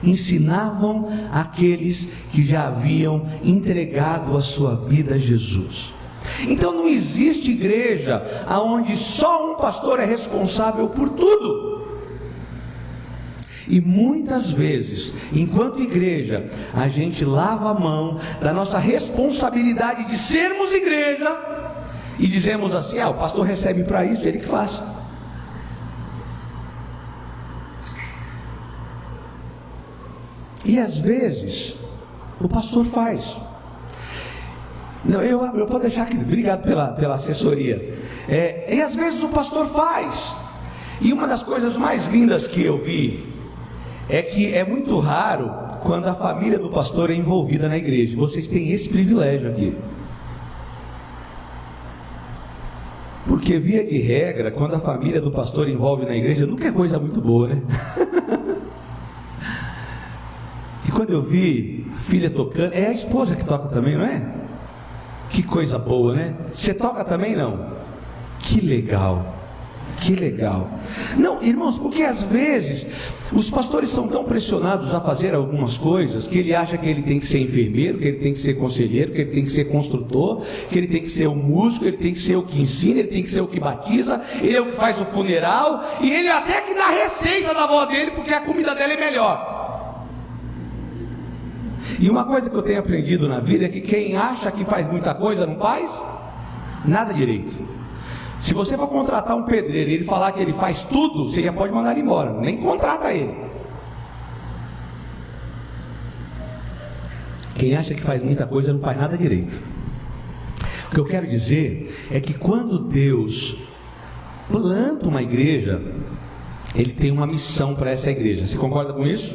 Ensinavam aqueles que já haviam entregado a sua vida a Jesus. Então não existe igreja onde só um pastor é responsável por tudo. E muitas vezes, enquanto igreja, a gente lava a mão da nossa responsabilidade de sermos igreja e dizemos assim: o pastor recebe para isso, ele que faz. E às vezes o pastor faz. Não, eu posso deixar aqui, obrigado pela assessoria. E às vezes o pastor faz. E uma das coisas mais lindas que eu vi é que é muito raro quando a família do pastor é envolvida na igreja. Vocês têm esse privilégio aqui. Porque via de regra, quando a família do pastor envolve na igreja, nunca é coisa muito boa, né? E quando eu vi filha tocando, é a esposa que toca também, não é? Que coisa boa, né? Você toca também, não? Que legal. Que legal. Não, irmãos, porque às vezes os pastores são tão pressionados a fazer algumas coisas que ele acha que ele tem que ser enfermeiro, que ele tem que ser conselheiro, que ele tem que ser construtor, que ele tem que ser o músico, ele tem que ser o que ensina, ele tem que ser o que batiza, ele é o que faz o funeral, e ele até que dá receita da avó dele, porque a comida dela é melhor. E uma coisa que eu tenho aprendido na vida é que quem acha que faz muita coisa não faz nada direito. Se você for contratar um pedreiro e ele falar que ele faz tudo, você já pode mandar ele embora, nem contrata ele. Quem acha que faz muita coisa não faz nada direito. O que eu quero dizer é que quando Deus planta uma igreja, Ele tem uma missão para essa igreja. Você concorda com isso?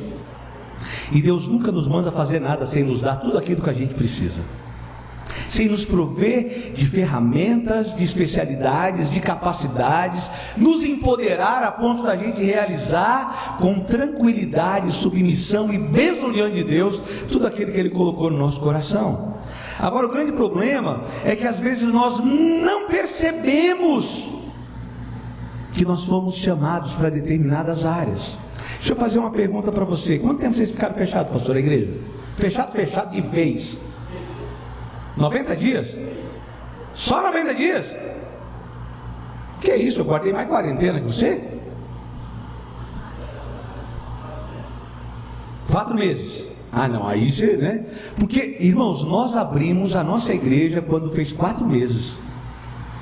E Deus nunca nos manda fazer nada sem nos dar tudo aquilo que a gente precisa, sem nos prover de ferramentas, de especialidades, de capacidades, nos empoderar a ponto da gente realizar com tranquilidade, submissão e bênção diante de Deus tudo aquilo que Ele colocou no nosso coração. Agora, o grande problema é que às vezes nós não percebemos que nós fomos chamados para determinadas áreas. Deixa eu fazer uma pergunta para você: quanto tempo vocês ficaram fechados, pastor, a igreja? Fechado de vez? 90 dias? Só 90 dias? Que isso, eu guardei mais quarentena que você? 4 meses. Ah não, aí você, né? Porque, irmãos, nós abrimos a nossa igreja quando fez 4 meses.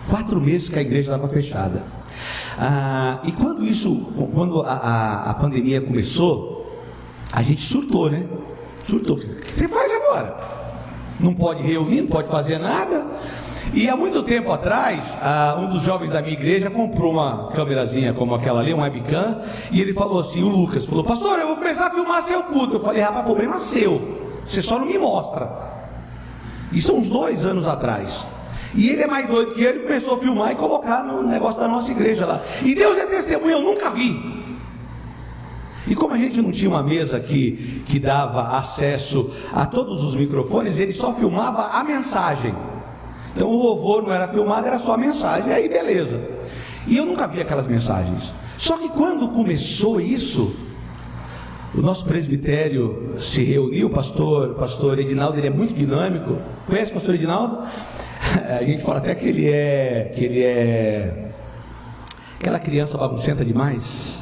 4 meses que a igreja estava fechada. E quando a pandemia começou, a gente surtou, né? Surtou. O que você faz agora? Não pode reunir, não pode fazer nada. E há muito tempo atrás, um dos jovens da minha igreja comprou uma câmerazinha como aquela ali, um webcam, e ele falou assim, o Lucas, falou: pastor, eu vou começar a filmar seu culto. Eu falei: rapaz, problema é seu, você só não me mostra. Isso há uns 2 anos atrás. E ele é mais doido que ele, começou a filmar e colocar no negócio da nossa igreja lá. E Deus é testemunha, eu nunca vi. E como a gente não tinha uma mesa que dava acesso a todos os microfones, ele só filmava a mensagem. Então o louvor não era filmado, era só a mensagem, aí beleza. E eu nunca vi aquelas mensagens. Só que quando começou isso, o nosso presbitério se reuniu, o pastor Edinaldo, ele é muito dinâmico. Conhece o pastor Edinaldo? A gente fala até que ele é aquela criança baguncenta demais,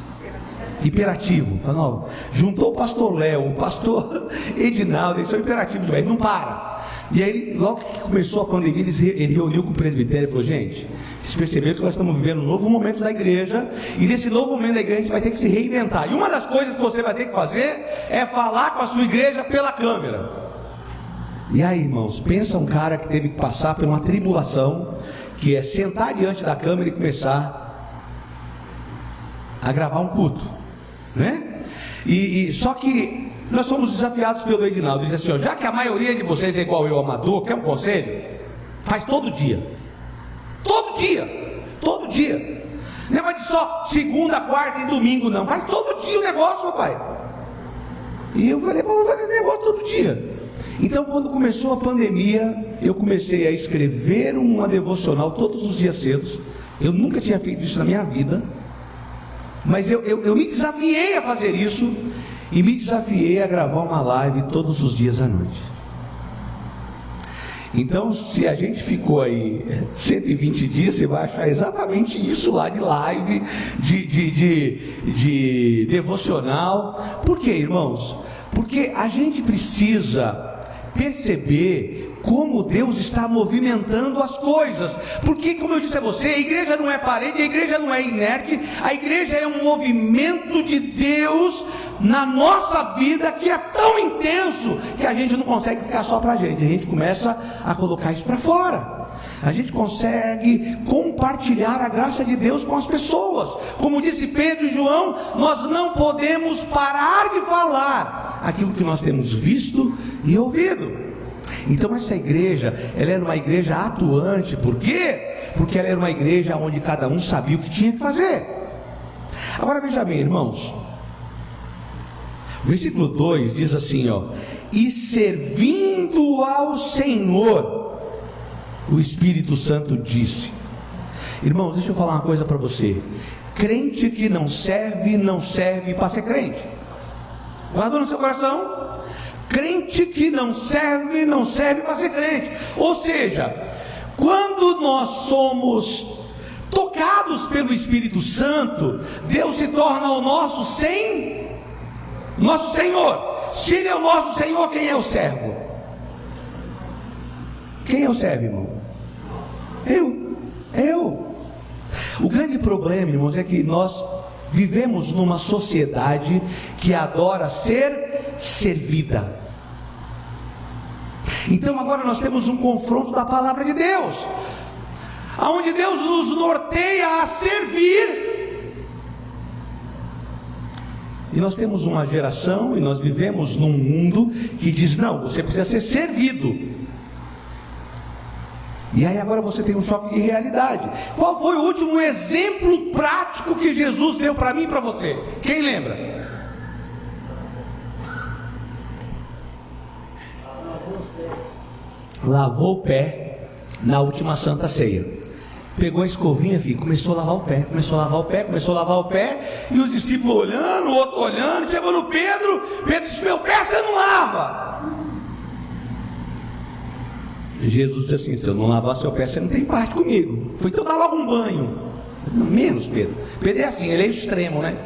hiperativo. Fala, não, juntou o pastor Léo, o pastor Edinaldo, eles são hiperativos demais, não para. E aí, logo que começou a pandemia, ele reuniu com o presbitério e falou: gente, vocês perceberam que nós estamos vivendo um novo momento da igreja, e nesse novo momento da igreja a gente vai ter que se reinventar. E uma das coisas que você vai ter que fazer é falar com a sua igreja pela câmera. E aí, irmãos, pensa um cara que teve que passar por uma tribulação, que é sentar diante da câmera e começar a gravar um culto, né? Só que nós somos desafiados pelo Edinaldo. Ele diz assim: ó, já que a maioria de vocês é igual eu, amador, quer um conselho? Faz todo dia. Todo dia. Todo dia. Não é de só segunda, quarta e domingo, não. Faz todo dia o negócio, papai. E eu falei: vamos fazer negócio todo dia. Então, quando começou a pandemia, eu comecei a escrever uma devocional todos os dias cedos. Eu nunca tinha feito isso na minha vida, mas eu me desafiei a fazer isso, e me desafiei a gravar uma live todos os dias à noite. Então, se a gente ficou aí 120 dias, você vai achar exatamente isso lá de live, de devocional. Por quê, irmãos? Porque a gente precisa perceber como Deus está movimentando as coisas. Porque, como eu disse a você, a igreja não é parede, a igreja não é inerte, a igreja é um movimento de Deus na nossa vida que é tão intenso que a gente não consegue ficar só para a gente começa a colocar isso para fora. A gente consegue compartilhar a graça de Deus com as pessoas. Como disse Pedro e João, nós não podemos parar de falar aquilo que nós temos visto e ouvido. Então essa igreja, ela era uma igreja atuante. Por quê? Porque ela era uma igreja onde cada um sabia o que tinha que fazer. Agora veja bem, irmãos, o versículo 2 diz assim, ó: e servindo ao Senhor, o Espírito Santo disse. Irmãos, deixa eu falar uma coisa para você. Crente que não serve para ser crente. Guardou no seu coração? Crente que não serve para ser crente. Ou seja, quando nós somos tocados pelo Espírito Santo, Deus se torna o nosso Senhor. Se Ele é o nosso Senhor, quem é o servo? Quem é o servo, irmão? Eu. O grande problema, irmãos, é que nós vivemos numa sociedade que adora ser servida. Então agora nós temos um confronto da palavra de Deus, aonde Deus nos norteia a servir. E nós temos uma geração, e nós vivemos num mundo que diz, não, você precisa ser servido. E aí agora você tem um choque de realidade. Qual foi o último exemplo prático que Jesus deu para mim e para você? Quem lembra? Lavou o pé na última Santa Ceia. Pegou a escovinha, filho, começou a lavar o pé, e os discípulos olhando, o outro olhando, chegou no Pedro disse, meu pé você não lava. Jesus disse assim, se eu não lavar seu pé, você não tem parte comigo. Foi então dar logo um banho. Menos Pedro. Pedro é assim, ele é extremo, né?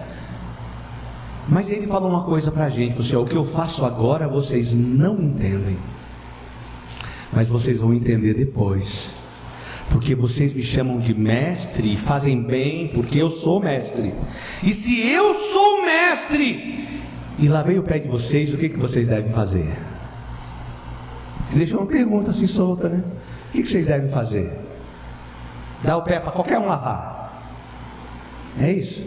Mas ele falou uma coisa pra gente, falou assim, ó, o que eu faço agora vocês não entendem, mas vocês vão entender depois, porque vocês me chamam de mestre e fazem bem, porque eu sou mestre. E se eu sou mestre e lavei o pé de vocês, o que vocês devem fazer? Deixa uma pergunta assim solta, né? O que vocês devem fazer? Dar o pé para qualquer um lavar? É isso?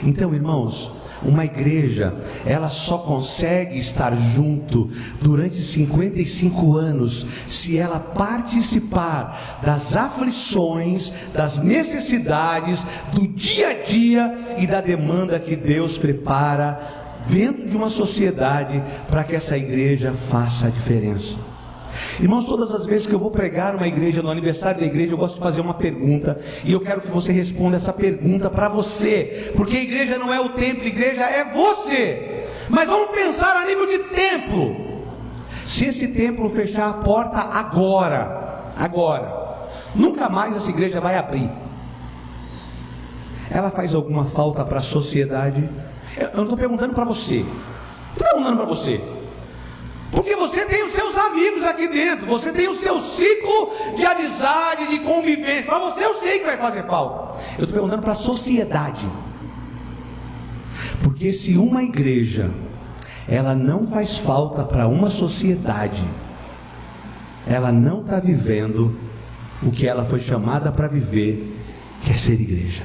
Então, irmãos, uma igreja, ela só consegue estar junto durante 55 anos se ela participar das aflições, das necessidades, do dia a dia e da demanda que Deus prepara dentro de uma sociedade para que essa igreja faça a diferença. Irmãos, todas as vezes que eu vou pregar numa igreja, no aniversário da igreja, eu gosto de fazer uma pergunta, e eu quero que você responda essa pergunta para você, porque a igreja não é o templo, a igreja é você. Mas vamos pensar a nível de templo. Se esse templo fechar a porta agora, nunca mais essa igreja vai abrir. Ela faz alguma falta para a sociedade? Eu não estou perguntando para você, estou perguntando para você. Porque você tem os seus amigos aqui dentro, você tem o seu ciclo de amizade, de convivência. Para você eu sei que vai fazer falta. Eu estou perguntando para a sociedade. Porque se uma igreja, ela não faz falta para uma sociedade, ela não está vivendo o que ela foi chamada para viver, que é ser igreja.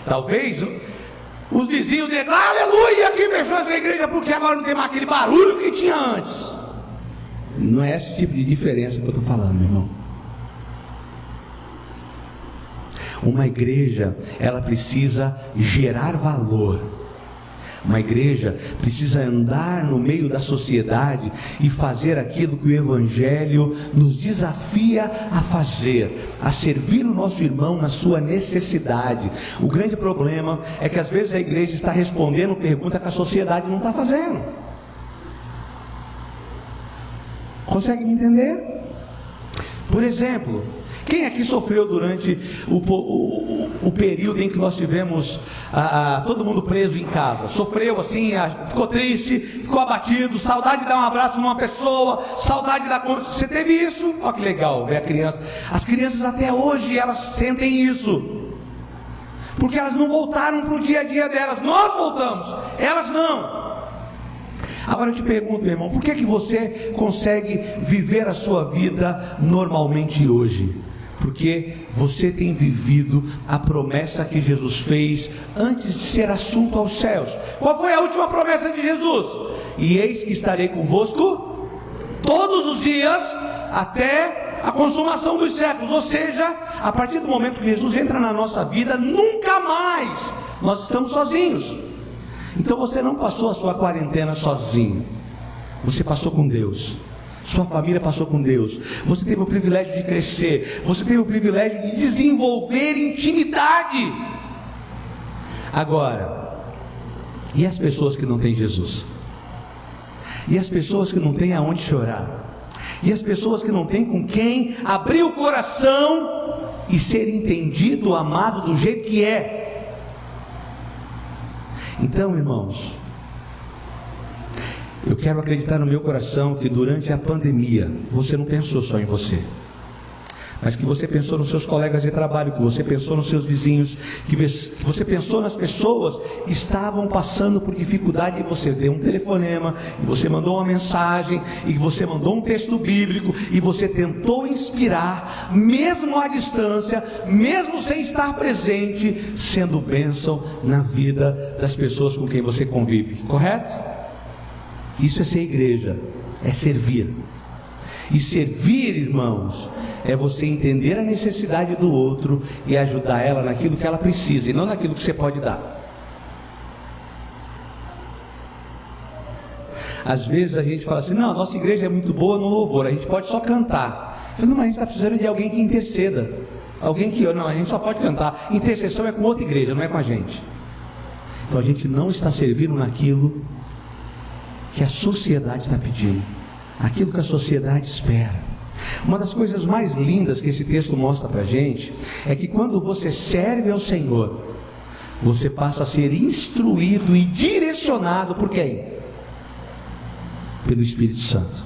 Talvez os vizinhos digam, aleluia, que fechou essa igreja, porque agora não tem mais aquele barulho que tinha antes. Não é esse tipo de diferença que eu estou falando, meu irmão. Uma igreja, ela precisa gerar valor. Uma igreja precisa andar no meio da sociedade e fazer aquilo que o Evangelho nos desafia a fazer, a servir o nosso irmão na sua necessidade. O grande problema é que às vezes a igreja está respondendo pergunta que a sociedade não está fazendo. Consegue me entender? Por exemplo, quem aqui sofreu durante o período em que nós tivemos todo mundo preso em casa? Sofreu assim, ficou triste, ficou abatido, saudade de dar um abraço numa pessoa, saudade da... Você teve isso? Olha que legal, ver a criança. As crianças até hoje, elas sentem isso. Porque elas não voltaram para o dia a dia delas. Nós voltamos, elas não. Agora eu te pergunto, meu irmão, por que você consegue viver a sua vida normalmente hoje? Porque você tem vivido a promessa que Jesus fez antes de ser assunto aos céus. Qual foi a última promessa de Jesus? E eis que estarei convosco todos os dias até a consumação dos séculos. Ou seja, a partir do momento que Jesus entra na nossa vida, nunca mais nós estamos sozinhos. Então você não passou a sua quarentena sozinho. Você passou com Deus. Sua família passou com Deus. Você teve o privilégio de crescer. Você teve o privilégio de desenvolver intimidade. Agora, e as pessoas que não têm Jesus? E as pessoas que não têm aonde chorar? E as pessoas que não têm com quem abrir o coração e ser entendido, amado do jeito que é? Então, irmãos, eu quero acreditar no meu coração que durante a pandemia você não pensou só em você, mas que você pensou nos seus colegas de trabalho, que você pensou nos seus vizinhos, que você pensou nas pessoas que estavam passando por dificuldade, e você deu um telefonema, e você mandou uma mensagem, e você mandou um texto bíblico, e você tentou inspirar, mesmo à distância, mesmo sem estar presente, sendo bênção na vida das pessoas com quem você convive, correto? Isso é ser igreja, é servir. E servir, irmãos, é você entender a necessidade do outro e ajudar ela naquilo que ela precisa, e não naquilo que você pode dar. Às vezes a gente fala assim, não, a nossa igreja é muito boa no louvor, a gente pode só cantar. Eu falo, não, mas a gente está precisando de alguém que interceda. Alguém que, não, a gente só pode cantar. Intercessão é com outra igreja, não é com a gente. Então a gente não está servindo naquilo que a sociedade está pedindo, aquilo que a sociedade espera. Uma das coisas mais lindas que esse texto mostra para a gente é que quando você serve ao Senhor, você passa a ser instruído e direcionado por quem? Pelo Espírito Santo.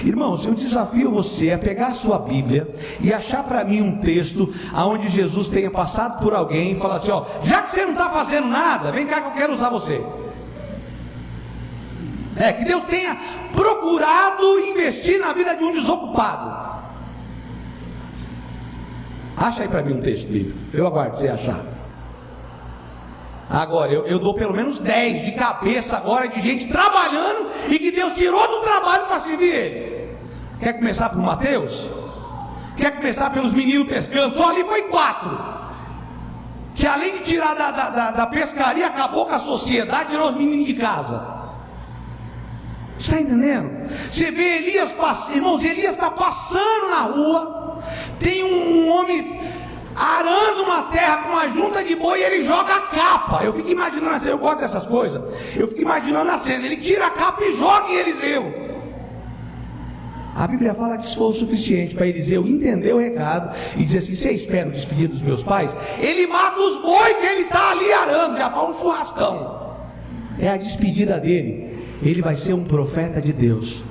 Irmãos, eu desafio você a pegar a sua Bíblia e achar para mim um texto onde Jesus tenha passado por alguém e falar assim, ó, já que você não está fazendo nada, vem cá que eu quero usar você. Que Deus tenha procurado investir na vida de um desocupado. Acha aí para mim um texto bíblico. Eu aguardo você achar. Agora, eu dou pelo menos 10 de cabeça agora de gente trabalhando e que Deus tirou do trabalho para servir Ele. Quer começar por Mateus? Quer começar pelos meninos pescando? Só ali foi 4. Que além de tirar da pescaria, acabou com a sociedade, tirou os meninos de casa. Está entendendo? Você vê Elias passando, irmãos, Elias está passando na rua, tem um homem arando uma terra com uma junta de boi e ele joga a capa. Eu fico imaginando a cena, eu gosto dessas coisas. Eu fico imaginando a cena, ele tira a capa e joga em Eliseu. A Bíblia fala que isso foi o suficiente para Eliseu entender o recado e dizer assim, você espera o despedir dos meus pais? Ele mata os bois que ele está ali arando, já faz um churrascão. É a despedida dele. Ele vai ser um profeta de Deus.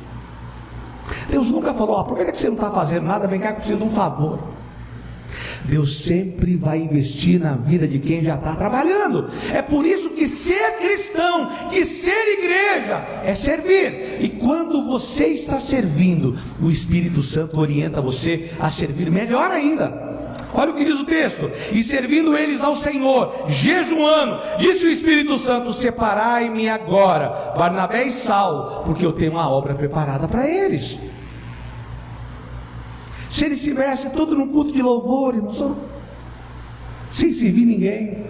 Deus nunca falou, aproveita que você não está fazendo nada, vem cá que eu preciso de um favor. Deus sempre vai investir na vida de quem já está trabalhando. É por isso que ser cristão, que ser igreja, é servir. E quando você está servindo, o Espírito Santo orienta você a servir melhor ainda. Olha o que diz o texto, e servindo eles ao Senhor, jejuando, disse o Espírito Santo, separai-me agora, Barnabé e Saulo, porque eu tenho uma obra preparada para eles. Se eles estivessem tudo no culto de louvor, irmão, sem servir ninguém,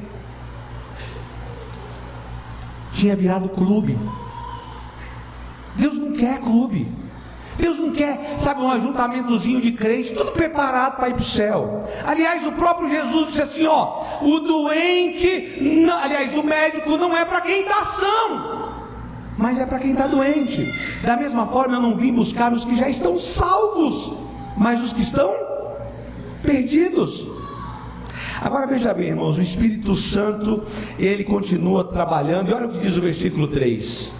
tinha virado clube. Deus não quer clube. Deus não quer, sabe, um ajuntamentozinho de crente, tudo preparado para ir para o céu. Aliás, o próprio Jesus disse assim, ó, o doente, o médico não é para quem está são. mas é para quem está doente. Da mesma forma, eu não vim buscar os que já estão salvos, mas os que estão perdidos. Agora veja bem, irmãos, o Espírito Santo, ele continua trabalhando, e olha o que diz o versículo 3: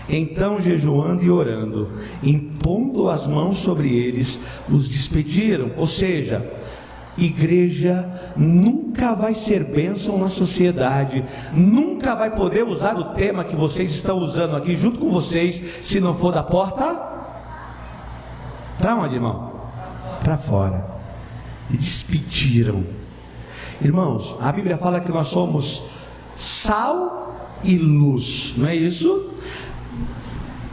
então, jejuando e orando, impondo as mãos sobre eles, os despediram. Ou seja, igreja nunca vai ser bênção na sociedade, nunca vai poder usar o tema que vocês estão usando aqui junto com vocês, se não for da porta para onde, irmão? Para fora. E despediram. Irmãos, a Bíblia fala que nós somos sal e luz, não é isso?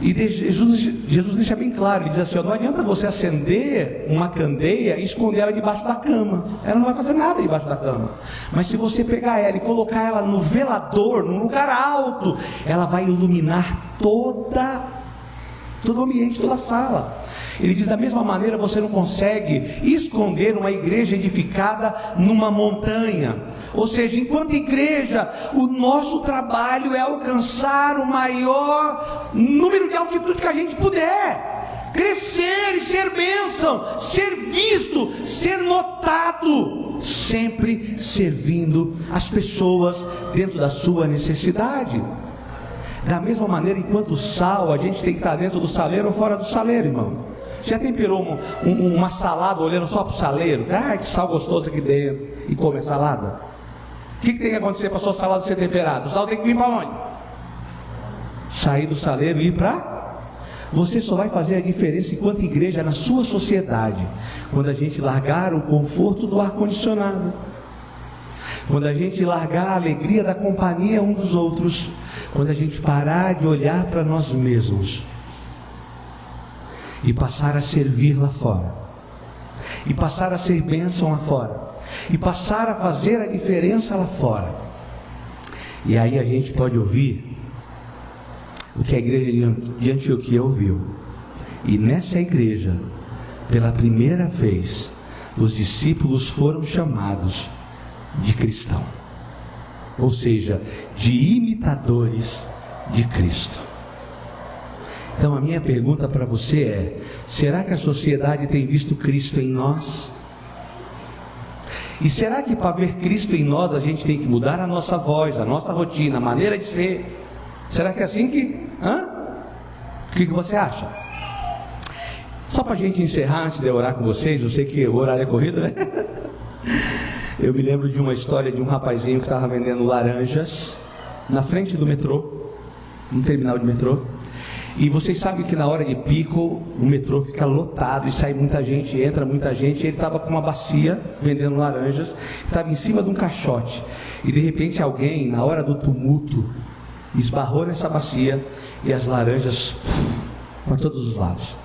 E Jesus deixa bem claro, ele diz assim: não adianta você acender uma candeia e esconder ela debaixo da cama, ela não vai fazer nada debaixo da cama. Mas se você pegar ela e colocar ela no velador, num lugar alto, ela vai iluminar todo o ambiente, toda a sala. Ele diz: da mesma maneira você não consegue esconder uma igreja edificada numa montanha. Ou seja, enquanto igreja, o nosso trabalho é alcançar o maior número de altitude que a gente puder, crescer e ser bênção, ser visto, ser notado, sempre servindo as pessoas dentro da sua necessidade. Da mesma maneira, enquanto sal, a gente tem que estar dentro do saleiro ou fora do saleiro, irmão. Já temperou uma salada olhando só para o saleiro? Ah, que sal gostoso aqui dentro. E come a salada. O que tem que acontecer para a sua salada ser temperada? O sal tem que vir para onde? Sair do saleiro e ir para... Você só vai fazer a diferença enquanto igreja na sua sociedade quando a gente largar o conforto do ar-condicionado, quando a gente largar a alegria da companhia um dos outros, quando a gente parar de olhar para nós mesmos e passar a servir lá fora, e passar a ser bênção lá fora, e passar a fazer a diferença lá fora. E aí a gente pode ouvir o que a igreja de Antioquia ouviu. E nessa igreja, pela primeira vez, os discípulos foram chamados de cristão, ou seja, de imitadores de Cristo. Então a minha pergunta para você é: será que a sociedade tem visto Cristo em nós? E será que para ver Cristo em nós a gente tem que mudar a nossa voz, a nossa rotina, a maneira de ser? Será que é assim que... O que você acha? Só para a gente encerrar, antes de eu orar com vocês, eu sei que o horário é corrido, né? Eu me lembro de uma história de um rapazinho que estava vendendo laranjas na frente do metrô, no terminal de metrô. E vocês sabem que na hora de pico o metrô fica lotado e sai muita gente, entra muita gente. Ele estava com uma bacia vendendo laranjas, estava em cima de um caixote, e de repente alguém, na hora do tumulto, esbarrou nessa bacia e as laranjas para todos os lados.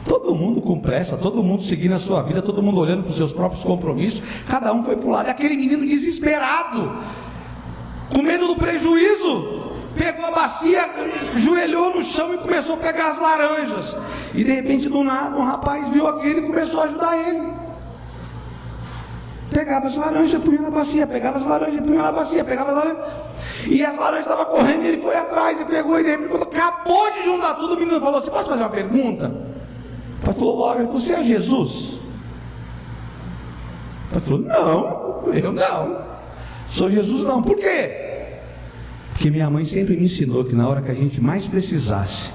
Todo mundo com pressa, todo mundo seguindo a sua vida, todo mundo olhando para os seus próprios compromissos, cada um foi para o lado. E aquele menino desesperado, com medo do prejuízo, pegou a bacia, joelhou no chão e começou a pegar as laranjas. E de repente, do nada, um rapaz viu aquilo e começou a ajudar ele. Pegava as laranjas, punha na bacia, pegava as laranjas, punha na bacia, pegava as laranjas. E as laranjas estavam correndo e ele foi atrás e pegou. E de repente, quando acabou de juntar tudo, o menino falou: você pode fazer uma pergunta? O pai falou logo, ele falou: você é Jesus? O pai falou: não, eu não. Sou Jesus não. Por quê? Porque minha mãe sempre me ensinou que na hora que a gente mais precisasse,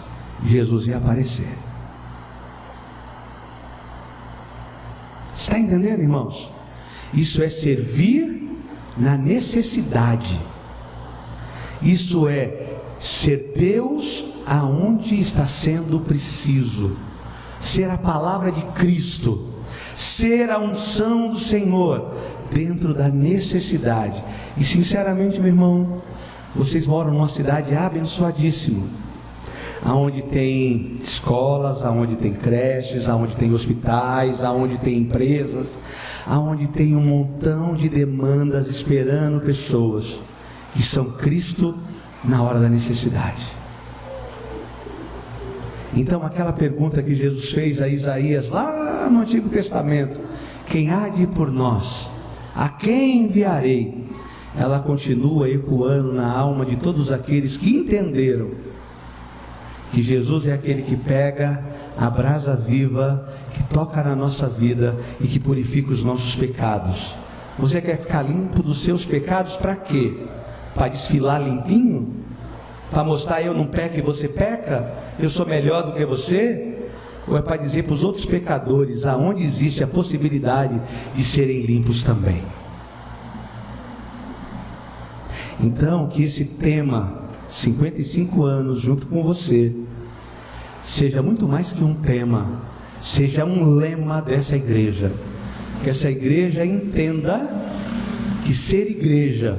Jesus ia aparecer. Está entendendo, irmãos? Isso é servir na necessidade. Isso é ser Deus aonde está sendo preciso. Ser a palavra de Cristo. Ser a unção do Senhor dentro da necessidade. E sinceramente, meu irmão, vocês moram numa cidade abençoadíssima, aonde tem escolas, aonde tem creches, aonde tem hospitais, aonde tem empresas, aonde tem um montão de demandas esperando pessoas que são Cristo na hora da necessidade. Então aquela pergunta que Jesus fez a Isaías lá no Antigo Testamento: quem há de ir por nós? A quem enviarei? Ela continua ecoando na alma de todos aqueles que entenderam que Jesus é aquele que pega a brasa viva, que toca na nossa vida e que purifica os nossos pecados. Você quer ficar limpo dos seus pecados para quê? Para desfilar limpinho? Para mostrar eu não peco e você peca? Eu sou melhor do que você? Ou é para dizer para os outros pecadores aonde existe a possibilidade de serem limpos também? Então, que esse tema, 55 anos junto com você, seja muito mais que um tema, seja um lema dessa igreja. Que essa igreja entenda que ser igreja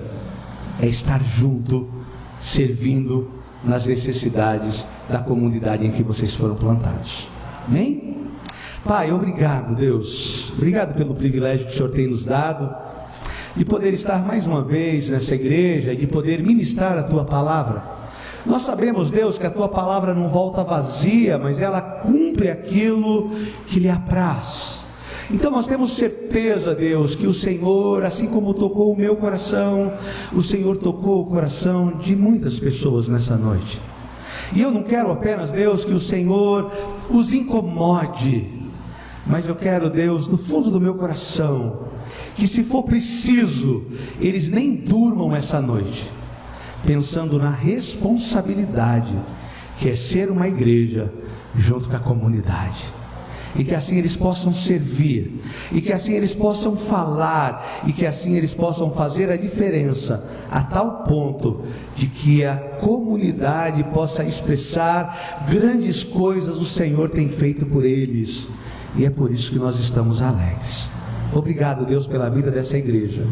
é estar junto, servindo nas necessidades da comunidade em que vocês foram plantados. Amém? Pai, obrigado, Deus. Obrigado pelo privilégio que o Senhor tem nos dado de poder estar mais uma vez nessa igreja e de poder ministrar a Tua palavra. Nós sabemos, Deus, que a Tua palavra não volta vazia, mas ela cumpre aquilo que lhe apraz. Então nós temos certeza, Deus, que o Senhor, assim como tocou o meu coração, o Senhor tocou o coração de muitas pessoas nessa noite. E eu não quero apenas, Deus, que o Senhor os incomode, mas eu quero, Deus, do fundo do meu coração, que se for preciso, eles nem durmam essa noite, pensando na responsabilidade que é ser uma igreja junto com a comunidade. E que assim eles possam servir, e que assim eles possam falar, e que assim eles possam fazer a diferença, a tal ponto de que a comunidade possa expressar grandes coisas o Senhor tem feito por eles. E é por isso que nós estamos alegres. Obrigado, Deus, pela vida dessa igreja.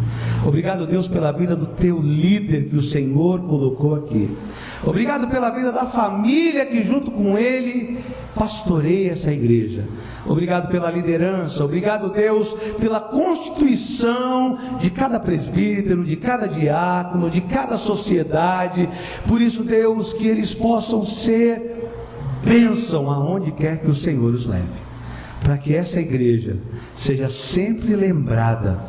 Obrigado, Deus, pela vida do teu líder que o Senhor colocou aqui. Obrigado pela vida da família que junto com ele pastoreia essa igreja. Obrigado pela liderança. Obrigado, Deus, pela constituição de cada presbítero, de cada diácono, de cada sociedade. Por isso, Deus, que eles possam ser bênção aonde quer que o Senhor os leve, para que essa igreja seja sempre lembrada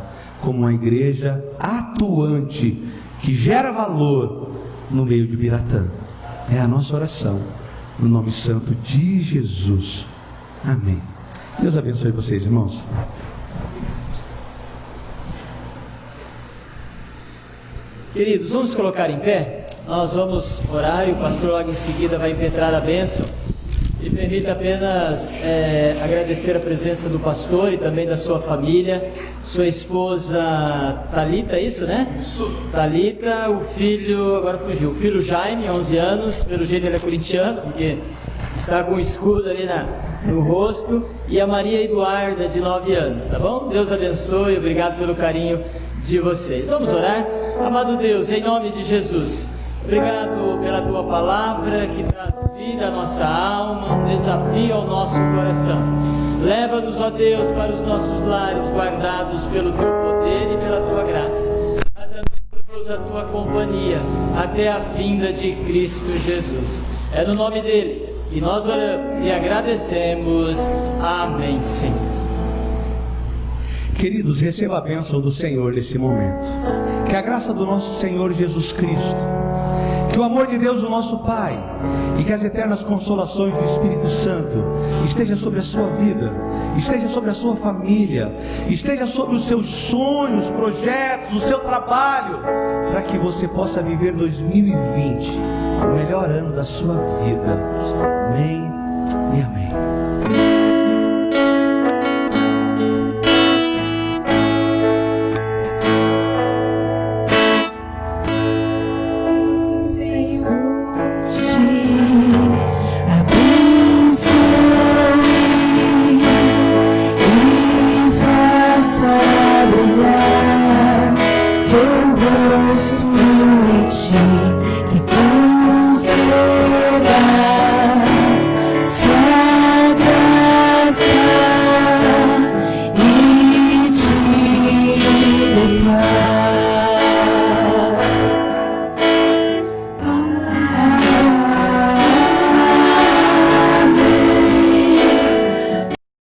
como uma igreja atuante, que gera valor no meio de Biratã. É a nossa oração, no nome santo de Jesus. Amém. Deus abençoe vocês, irmãos. Queridos, vamos colocar em pé? Nós vamos orar e o pastor logo em seguida vai impetrar a bênção. E permita apenas agradecer a presença do pastor e também da sua família, sua esposa Thalita, é isso, né? Thalita, o filho, agora fugiu, o filho Jaime, 11 anos, pelo jeito ele é corintiano, porque está com o escudo ali no rosto, e a Maria Eduarda, de 9 anos, tá bom? Deus abençoe, obrigado pelo carinho de vocês. Vamos orar? Amado Deus, em nome de Jesus, obrigado pela Tua palavra que traz vida à nossa alma, um desafio ao nosso coração. Leva-nos, ó Deus, para os nossos lares, guardados pelo Teu poder e pela Tua graça. Dá também, Deus, a Tua companhia, até a vinda de Cristo Jesus. É no nome dEle que nós oramos e agradecemos. Amém, Senhor. Queridos, receba a bênção do Senhor nesse momento. Que a graça do nosso Senhor Jesus Cristo, que o amor de Deus, o nosso Pai, e que as eternas consolações do Espírito Santo esteja sobre a sua vida, esteja sobre a sua família, esteja sobre os seus sonhos, projetos, o seu trabalho, para que você possa viver 2020, o melhor ano da sua vida. Amém e amém. Seu rosto em ti.